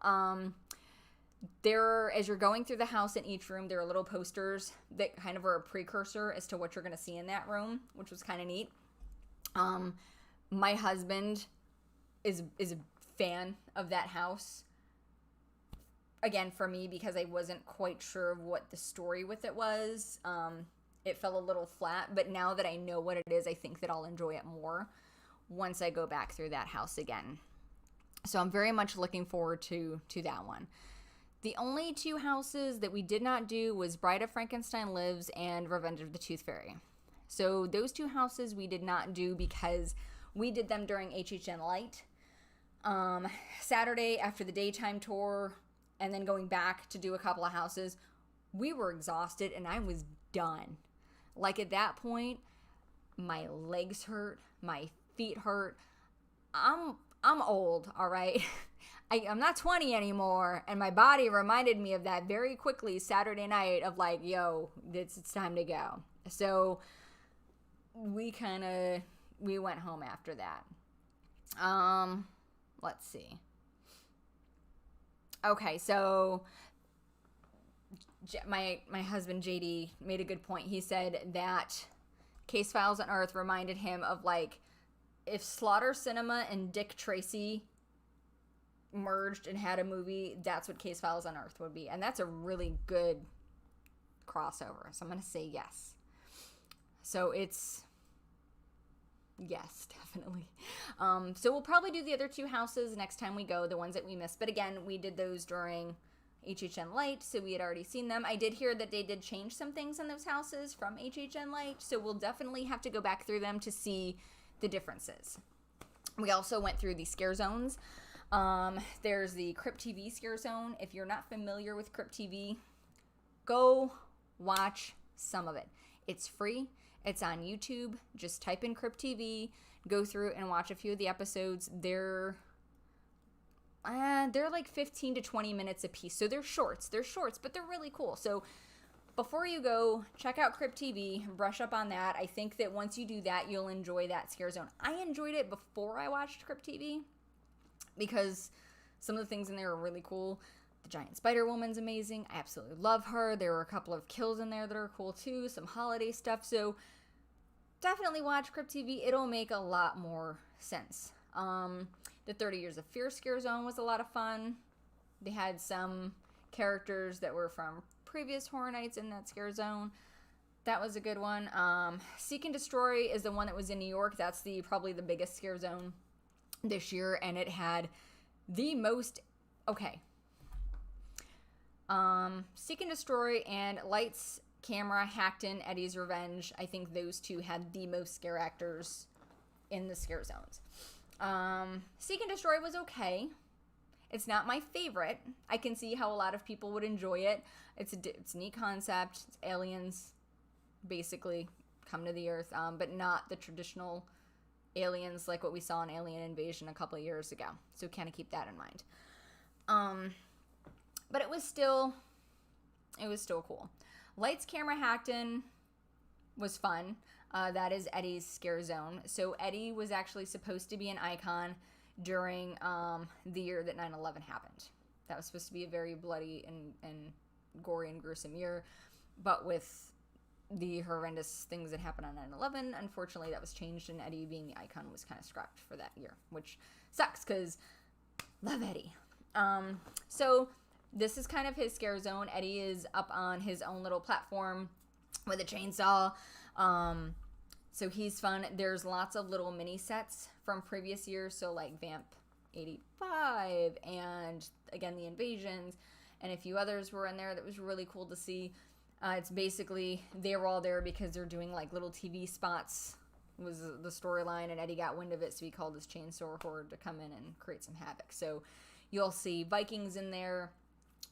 As you're going through the house in each room, there are little posters that kind of are a precursor as to what you're going to see in that room, which was kind of neat. My husband is a fan of that house. Again, for me, because I wasn't quite sure of what the story with it was. It fell a little flat, but now that I know what it is, I think that I'll enjoy it more once I go back through that house again. So I'm very much looking forward to that one. The only two houses that we did not do was Bride of Frankenstein Lives and Revenge of the Tooth Fairy. So those two houses we did not do because we did them during HHN Light. Saturday after the daytime tour and then going back to do a couple of houses, we were exhausted and I was done. Like at that point, my legs hurt, my feet hurt. I'm old, all right? I'm not 20 anymore, and my body reminded me of that very quickly Saturday night of like, yo, it's time to go. So we went home after that. Let's see. Okay, so my husband JD made a good point. He said that Case Files Unearthed reminded him of like if Slaughter Cinema and Dick Tracy merged and had a movie, that's what Case Files Unearthed would be. And that's a really good crossover. So I'm going to say yes. So it's yes, definitely. So we'll probably do the other two houses next time we go, the ones that we missed. But again, we did those during HHN Light, so we had already seen them. I did hear that they did change some things in those houses from HHN Light, so we'll definitely have to go back through them to see the differences. We also went through the scare zones. There's the Crypt TV scare zone. If you're not familiar with Crypt TV, go watch some of it. It's free. It's on YouTube. Just type in Crypt TV, go through and watch a few of the episodes. They're like 15 to 20 minutes a piece. So they're shorts, but they're really cool. So before you go, check out Crypt TV, brush up on that. I think that once you do that, you'll enjoy that scare zone. I enjoyed it before I watched Crypt TV because some of the things in there are really cool. The giant spider woman's amazing. I absolutely love her. There were a couple of kills in there that are cool too, some holiday stuff. So definitely watch Crypt TV. It'll make a lot more sense. The 30 Years of Fear scare zone was a lot of fun. They had some characters that were from previous Horror Nights in that scare zone. That was a good one. Seek and Destroy is the one that was in New York. That's probably the biggest scare zone this year, and it had the most... Okay. Seek and Destroy and Lights, Camera, Hackton, Eddie's Revenge. I think those two had the most scare actors in the scare zones. Seek and Destroy was okay. It's not my favorite. I can see how a lot of people would enjoy it. It's a neat concept. It's aliens, basically, come to the Earth, but not the traditional aliens like what we saw in Alien Invasion a couple of years ago. So kind of keep that in mind. But it was still cool. Lights, Camera, Hackton was fun. That is Eddie's scare zone. So Eddie was actually supposed to be an icon during the year that 9/11 happened. That was supposed to be a very bloody and gory and gruesome year. But with the horrendous things that happened on 9/11. Unfortunately, that was changed, and Eddie being the icon was kind of scrapped for that year, which sucks because love Eddie. So this is kind of his scare zone. Eddie is up on his own little platform with a chainsaw. So he's fun. There's lots of little mini sets from previous years. So like Vamp 85 and again the Invasions and a few others were in there that was really cool to see. It's basically they were all there because they're doing like little TV spots was the storyline, and Eddie got wind of it, so he called his chainsaw horde to come in and create some havoc. So you'll see Vikings in there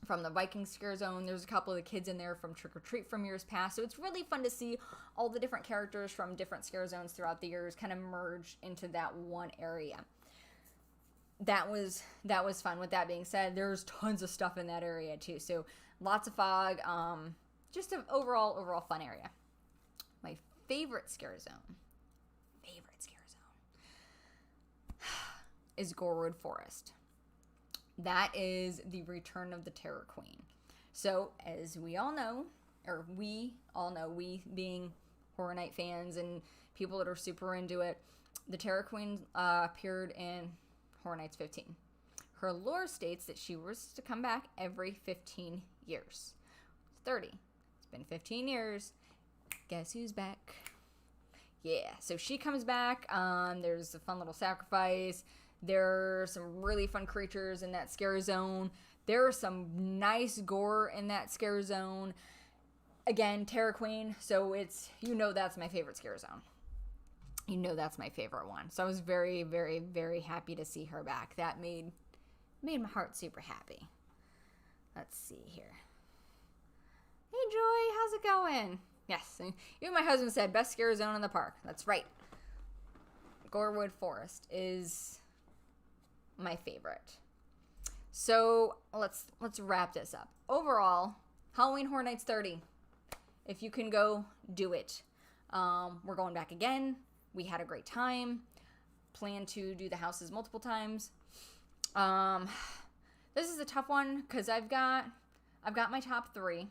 from the Viking Scare Zone. There's a couple of the kids in there from Trick or Treat from years past. So it's really fun to see all the different characters from different scare zones throughout the years kind of merge into that one area. That was fun. With that being said, there's tons of stuff in that area too. So lots of fog. Just an overall fun area. My favorite scare zone is Gorewood Forest. That is the return of the Terror Queen. So, as we all know, we being Horror Night fans and people that are super into it, the Terror Queen appeared in Horror Nights 15. Her lore states that she was to come back every 15 years. 30. It's been 15 years. Guess who's back? Yeah, so she comes back. There's a fun little sacrifice. There are some really fun creatures in that scare zone. There are some nice gore in that scare zone. Again, Terror Queen, so it's, that's my favorite scare zone. That's my favorite one. So I was very, very, very happy to see her back. That made my heart super happy. Let's see here. Hey, Joy, how's it going? Yes, even my husband said, best scare zone in the park. That's right. Gorewood Forest is my favorite. So let's wrap this up. Overall, Halloween Horror Nights 30. If you can go, do it. We're going back again. We had a great time. Plan to do the houses multiple times. This is a tough one because I've got my top 3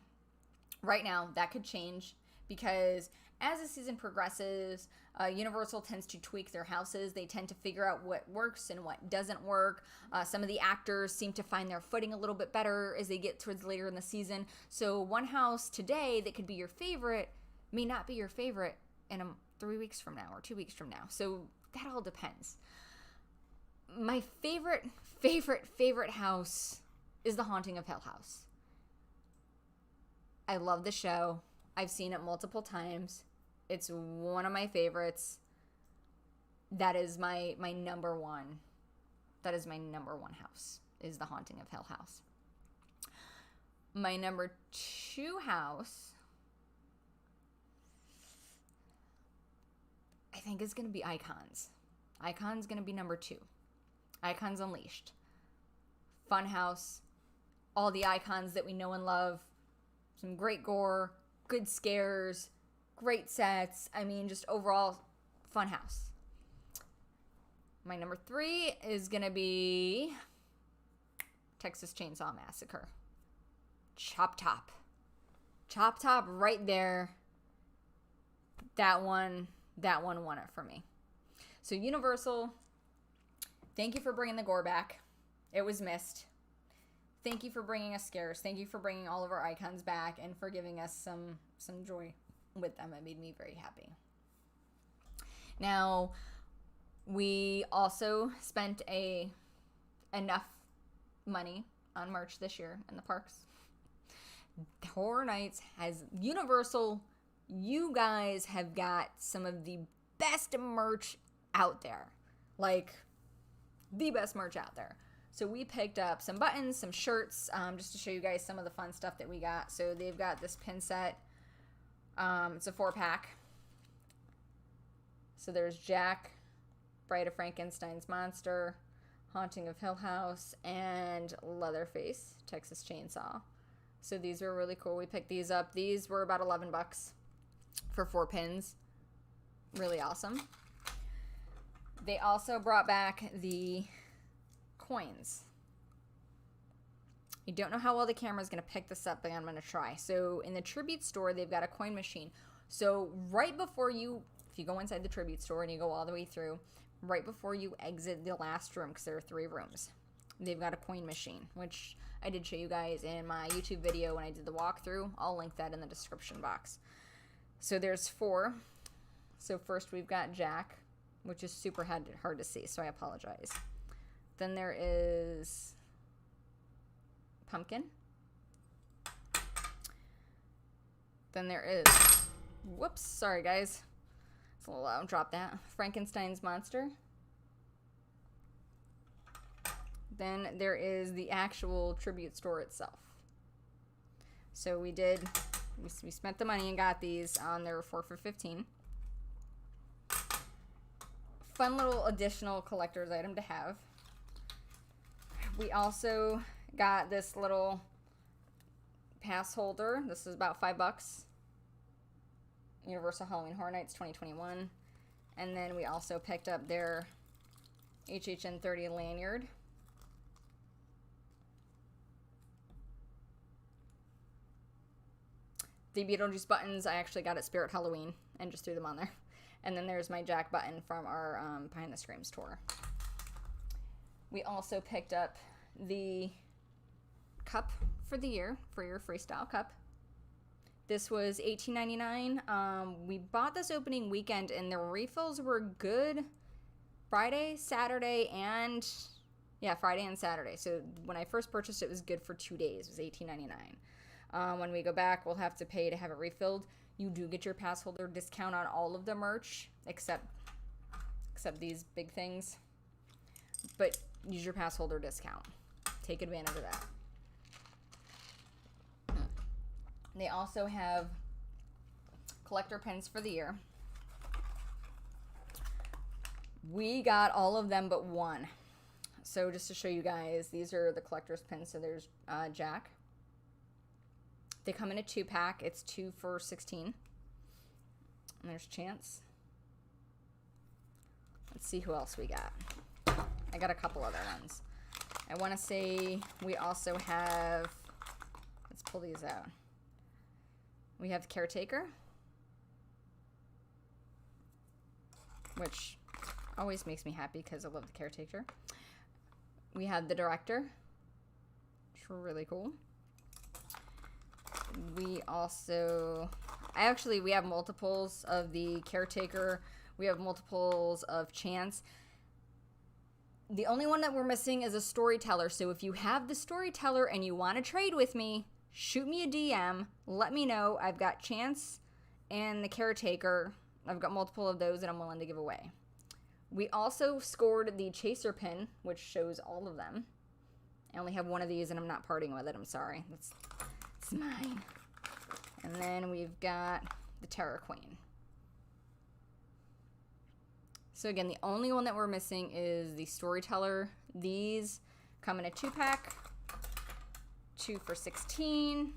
right now. That could change because as the season progresses, Universal tends to tweak their houses. They tend to figure out what works and what doesn't work. Some of the actors seem to find their footing a little bit better as they get towards later in the season. So one house today that could be your favorite may not be your favorite in 3 weeks from now or 2 weeks from now. So that all depends. My favorite house is The Haunting of Hill House. I love the show. I've seen it multiple times. It's one of my favorites. That is my number one. That is my number one house, is The Haunting of Hill House. My number 2 house, I think, is going to be Icons. Icons going to be number 2. Icons Unleashed. Fun house. All the icons that we know and love. Some great gore. Good scares. Great sets. I mean, just overall fun house. My number 3 is going to be Texas Chainsaw Massacre. Chop Top. Chop Top right there. That one won it for me. So Universal, thank you for bringing the gore back. It was missed. Thank you for bringing us scares. Thank you for bringing all of our icons back and for giving us some joy with them. It made me very happy. Now, we also spent enough money on merch this year in the parks. Horror Nights has Universal. You guys have got some of the best merch out there. Like, the best merch out there. So we picked up some buttons, some shirts, just to show you guys some of the fun stuff that we got. So they've got this pin set. It's a 4-pack. So there's Jack, Bride of Frankenstein's Monster, Haunting of Hill House, and Leatherface, Texas Chainsaw. So these were really cool. We picked these up. These were about $11 for 4 pins. Really awesome. They also brought back the coins. I don't know how well the camera is going to pick this up, but I'm going to try. So in the Tribute store, they've got a coin machine. So right before you, if you go inside the tribute store and you go all the way through, right before you exit the last room, because there are 3 rooms, they've got a coin machine, which I did show you guys in my YouTube video when I did the walkthrough. I'll link that in the description box. So there's 4. So first we've got Jack, which is super hard to see, so I apologize. Then there is Pumpkin. Then there is, whoops, sorry guys. It's a little loud, drop that. Frankenstein's monster. Then there is the actual tribute store itself. So we spent the money and got these. They were 4 for $15. Fun little additional collector's item to have. We also got this little pass holder. This is about $5. Universal Halloween Horror Nights 2021. And then we also picked up their HHN 30 lanyard. The Beetlejuice buttons I actually got at Spirit Halloween and just threw them on there. And then there's my Jack button from our Behind the Screams tour. We also picked up the cup for the year, for your freestyle cup. This was $18.99. We bought this opening weekend and the refills were good Friday, Saturday, and Friday and Saturday. So when I first purchased it, it was good for 2 days. It was $18.99. When we go back, we'll have to pay to have it refilled. You do get your pass holder discount on all of the merch, except these big things. But use your pass holder discount. Take advantage of that. They also have collector pins for the year. We got all of them but one. So just to show you guys, these are the collector's pins. So there's Jack. They come in a 2-pack. It's 2 for $16. And there's Chance. Let's see who else we got. I got a couple other ones. I want to say we also have, let's pull these out. We have Caretaker, which always makes me happy because I love the Caretaker. We have the Director, which are really cool. We also, we have multiples of the Caretaker. We have multiples of Chance. The only one that we're missing is a Storyteller. So if you have the Storyteller and you want to trade with me, shoot me a DM. Let me know. I've got Chance and the Caretaker. I've got multiple of those that I'm willing to give away. We also scored the Chaser pin, which shows all of them. I only have one of these and I'm not parting with it. I'm sorry. It's mine. And then we've got the Terror Queen. So again, the only one that we're missing is the Storyteller. These come in a 2-pack, 2 for $16.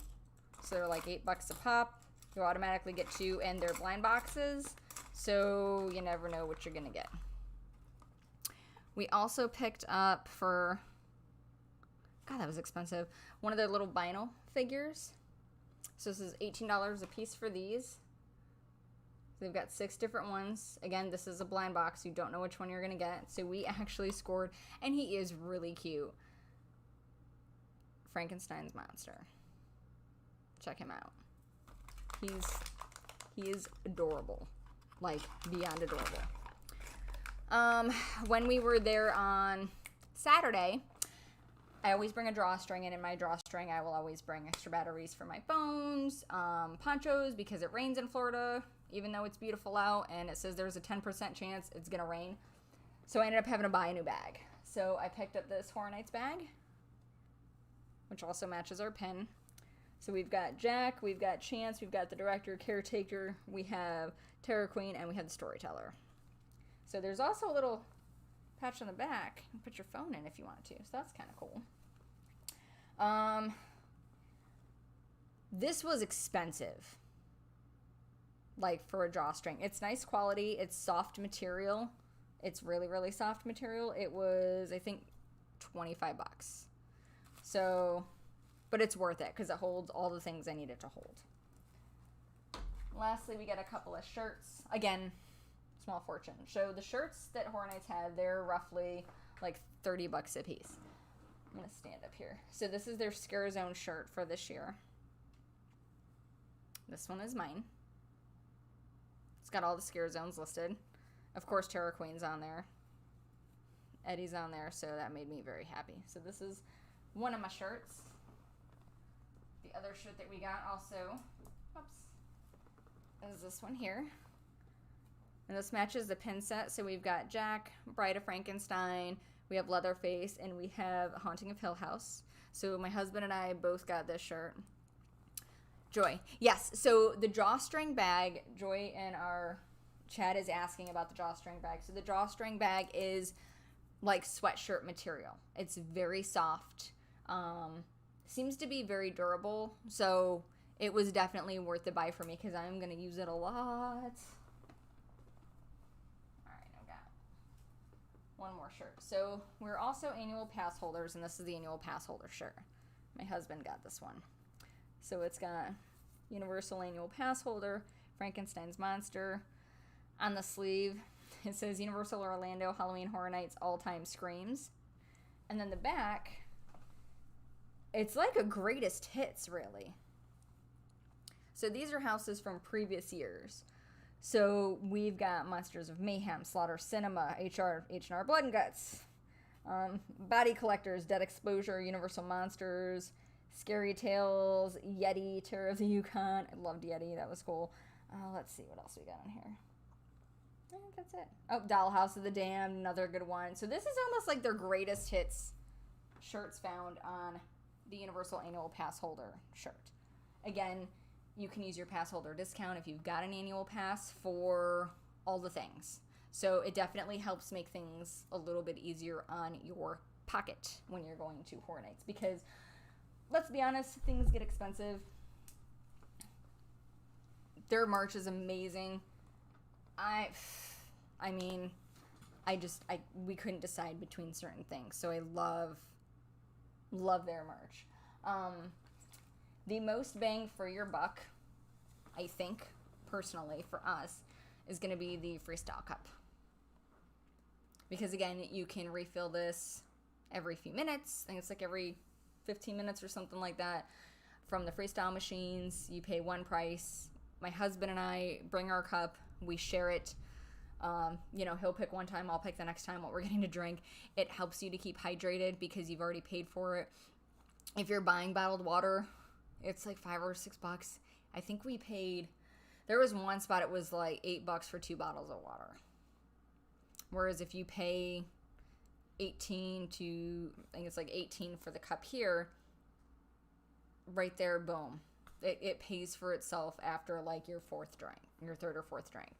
So they're like $8 a pop. You automatically get 2 and they're blind boxes. So you never know what you're gonna get. We also picked up for, God, that was expensive, one of their little vinyl figures. So this is $18 a piece for these. They've got 6 different ones. Again, this is a blind box. You don't know which one you're going to get. So we actually scored, and he is really cute. Frankenstein's monster. Check him out. He is adorable. Like, beyond adorable. When we were there on Saturday, I always bring a drawstring, and in my drawstring, I will always bring extra batteries for my phones, ponchos, because it rains in Florida, even though it's beautiful out, and it says there's a 10% chance it's going to rain. So I ended up having to buy a new bag. So I picked up this Horror Nights bag, which also matches our pin. So we've got Jack, we've got Chance, we've got the Director, Caretaker, we have Terror Queen, and we have the Storyteller. So there's also a little patch on the back. You can put your phone in if you want to. So that's kind of cool. This was expensive. Like, for a drawstring. It's nice quality. It's soft material. It's really, really soft material. It was, I think, $25. So, but it's worth it because it holds all the things I need it to hold. Lastly, we got a couple of shirts. Again, small fortune. So the shirts that Horror Nights have, they're roughly like $30 a piece. I'm going to stand up here. So this is their Scare Zone shirt for this year. This one is mine. It's got all the Scare Zones listed. Of course, Terror Queen's on there. Eddie's on there, so that made me very happy. So this is one of my shirts. The other shirt that we got also, is this one here. And this matches the pin set. So we've got Jack, Bride of Frankenstein, we have Leatherface, and we have Haunting of Hill House. So my husband and I both got this shirt. Joy. Yes, so the drawstring bag, Joy in our chat is asking about the drawstring bag. So the drawstring bag is like sweatshirt material. It's very soft. Seems to be very durable. So it was definitely worth the buy for me because I'm going to use it a lot. All right, I've got one more shirt. So we're also annual pass holders, and this is the annual pass holder shirt. My husband got this one. So it's got Universal Annual Pass Holder, Frankenstein's Monster. On the sleeve, it says Universal Orlando Halloween Horror Nights All-Time Screams. And then the back, it's like a greatest hits, really. So these are houses from previous years. So we've got Monsters of Mayhem, Slaughter Cinema, H&R Blood and Guts, Body Collectors, Dead Exposure, Universal Monsters, Scary Tales, Yeti, Terror of the Yukon. I loved Yeti. That was cool. Let's see what else we got on here. I think that's it. Oh, Dollhouse of the Damned, another good one. So this is almost like their greatest hits shirts found on the Universal Annual Pass Holder shirt. Again, you can use your pass holder discount if you've got an annual pass for all the things. So it definitely helps make things a little bit easier on your pocket when you're going to Horror Nights, because let's be honest, things get expensive. Their merch is amazing. We couldn't decide between certain things, so I love their merch. The most bang for your buck, I think, personally, for us, is going to be the Freestyle Cup. Because, again, you can refill this every few minutes. I think it's like every 15 minutes or something like that from the Freestyle machines. You pay one price. My husband and I bring our cup. We share it. He'll pick one time. I'll pick the next time what we're getting to drink. It helps you to keep hydrated because you've already paid for it. If you're buying bottled water, it's like $5 or $6. I think we paid, there was one spot it was like $8 for 2 bottles of water. Whereas if you pay 18 for the cup here, right there, boom. It pays for itself after like your third or fourth drink.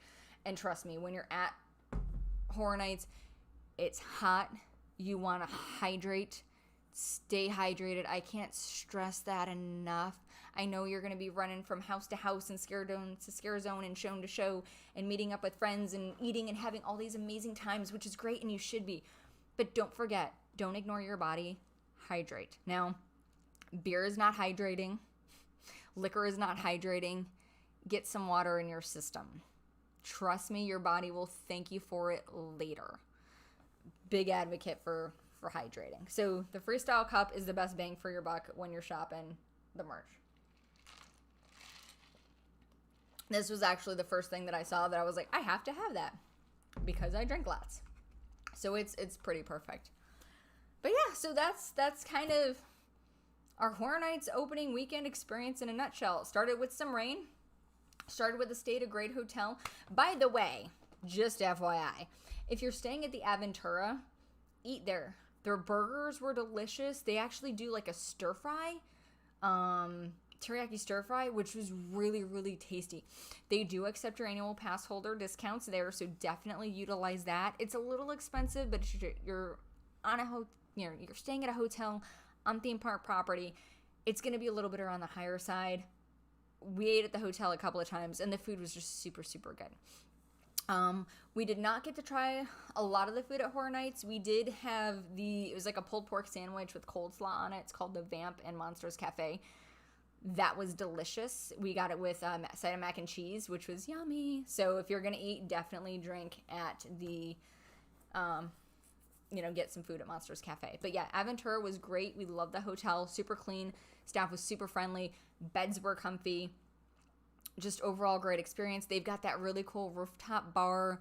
And trust me, when you're at Horror Nights, it's hot. You want to hydrate. Stay hydrated. I can't stress that enough. I know you're going to be running from house to house and Scare Zone and show to show and meeting up with friends and eating and having all these amazing times, which is great and you should be. But don't forget, don't ignore your body. Hydrate. Now, beer is not hydrating. Liquor is not hydrating. Get some water in your system. Trust me, your body will thank you for it later. Big advocate for hydrating. So the Freestyle Cup is the best bang for your buck when you're shopping the merch. This was actually the first thing that I saw that I was like, I have to have that because I drink lots. So it's pretty perfect. But yeah, so that's kind of our Horror Nights opening weekend experience in a nutshell. It started with some rain. Started with the Stay at a Great Hotel. By the way, just FYI, if you're staying at the Aventura, eat there. Their burgers were delicious. They actually do like a stir fry, teriyaki stir fry, which was really, really tasty. They do accept your annual pass holder discounts there, so definitely utilize that. It's a little expensive, but you're on you're staying at a hotel on theme park property. It's going to be a little bit on the higher side. We ate at the hotel a couple of times, and the food was just super, super good. We did not get to try a lot of the food at Horror Nights. We did have it was like a pulled pork sandwich with coleslaw on it. It's called the Vamp and Monsters Cafe. That was delicious. We got it with a side of mac and cheese, which was yummy. So if you're going to eat, definitely drink at the, get some food at Monsters Cafe. But yeah, Aventura was great. We loved the hotel. Super clean. Staff was super friendly. Beds were comfy. Just overall great experience. They've got that really cool rooftop bar.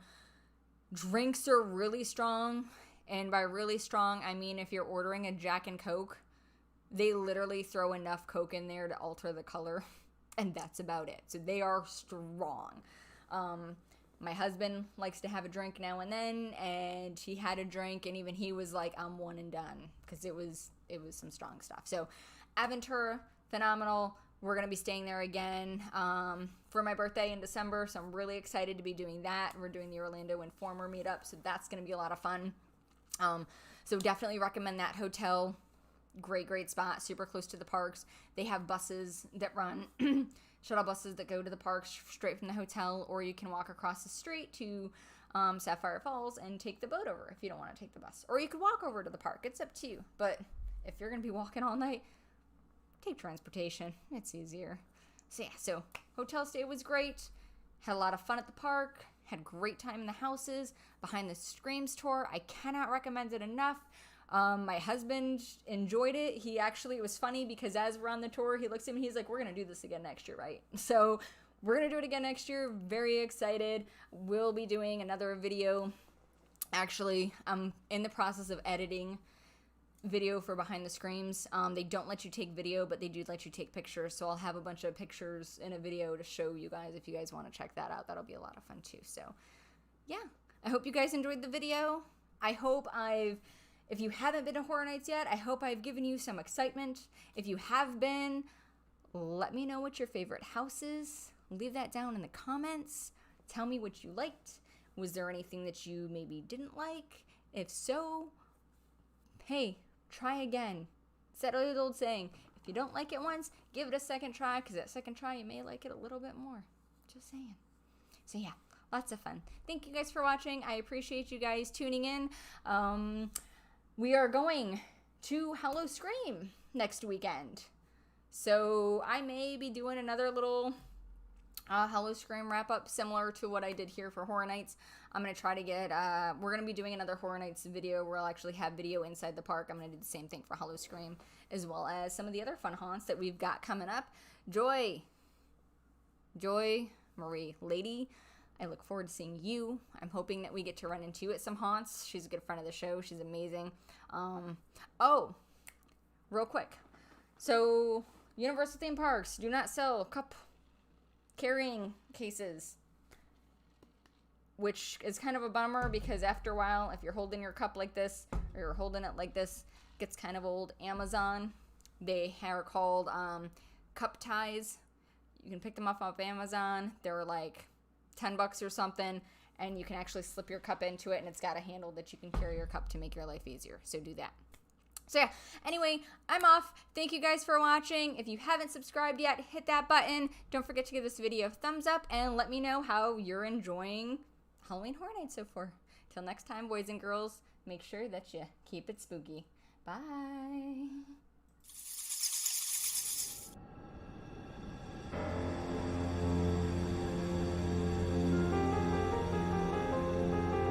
Drinks are really strong. And by really strong, I mean if you're ordering a Jack and Coke, they literally throw enough Coke in there to alter the color, and that's about it. So they are strong. My husband likes to have a drink now and then, and he had a drink, and even he was like, I'm one and done, because it was some strong stuff. So Aventura, phenomenal. We're going to be staying there again for my birthday in December, so I'm really excited to be doing that. We're doing the Orlando Informer meetup, so that's going to be a lot of fun. So definitely recommend that hotel. Great spot, super close to the parks. They have buses that run, shuttle buses that go to the parks straight from the hotel, or you can walk across the street to Sapphire Falls and take the boat over if you don't want to take the bus. Or you could walk over to the park. It's up to you. But if you're going to be walking all night, take transportation. It's easier. So hotel stay was great. Had a lot of fun at the park. Had great time in the houses. Behind the Screams tour, I cannot recommend it enough. My husband enjoyed it. It was funny because as we're on the tour, he looks at me, he's like, we're going to do this again next year, right? So we're going to do it again next year. Very excited. We'll be doing another video. Actually, I'm in the process of editing video for Behind the Screams. They don't let you take video, but they do let you take pictures. So I'll have a bunch of pictures in a video to show you guys if you guys want to check that out. That'll be a lot of fun too. So yeah, I hope you guys enjoyed the video. If you haven't been to Horror Nights yet, I hope I've given you some excitement. If you have been, let me know what your favorite house is. Leave that down in the comments. Tell me what you liked. Was there anything that you maybe didn't like? If so, hey, try again. It's that old saying, if you don't like it once, give it a second try, because that second try, you may like it a little bit more. Just saying. So yeah, lots of fun. Thank you guys for watching. I appreciate you guys tuning in. We are going to Howl-O-Scream next weekend. So I may be doing another little Howl-O-Scream wrap-up similar to what I did here for Horror Nights. I'm going to try to get, we're going to be doing another Horror Nights video where I'll actually have video inside the park. I'm going to do the same thing for Howl-O-Scream, as well as some of the other fun haunts that we've got coming up. Joy Marie Lady, I look forward to seeing you. I'm hoping that we get to run into you at some haunts. She's a good friend of the show. She's amazing. Oh, real quick. So, Universal theme parks do not sell cup carrying cases, which is kind of a bummer because after a while, if you're holding your cup like this, or you're holding it like this, it gets kind of old. Amazon, they are called cup ties. You can pick them up off Amazon. They're like $10 or something, and you can actually slip your cup into it, and it's got a handle that you can carry your cup to make your life easier. So do that. So yeah, anyway, I'm off. Thank you guys for watching. If you haven't subscribed yet, hit that button. Don't forget to give this video a thumbs up, and let me know how you're enjoying Halloween Horror Nights so far. Till next time, boys and girls, make sure that you keep it spooky. Bye.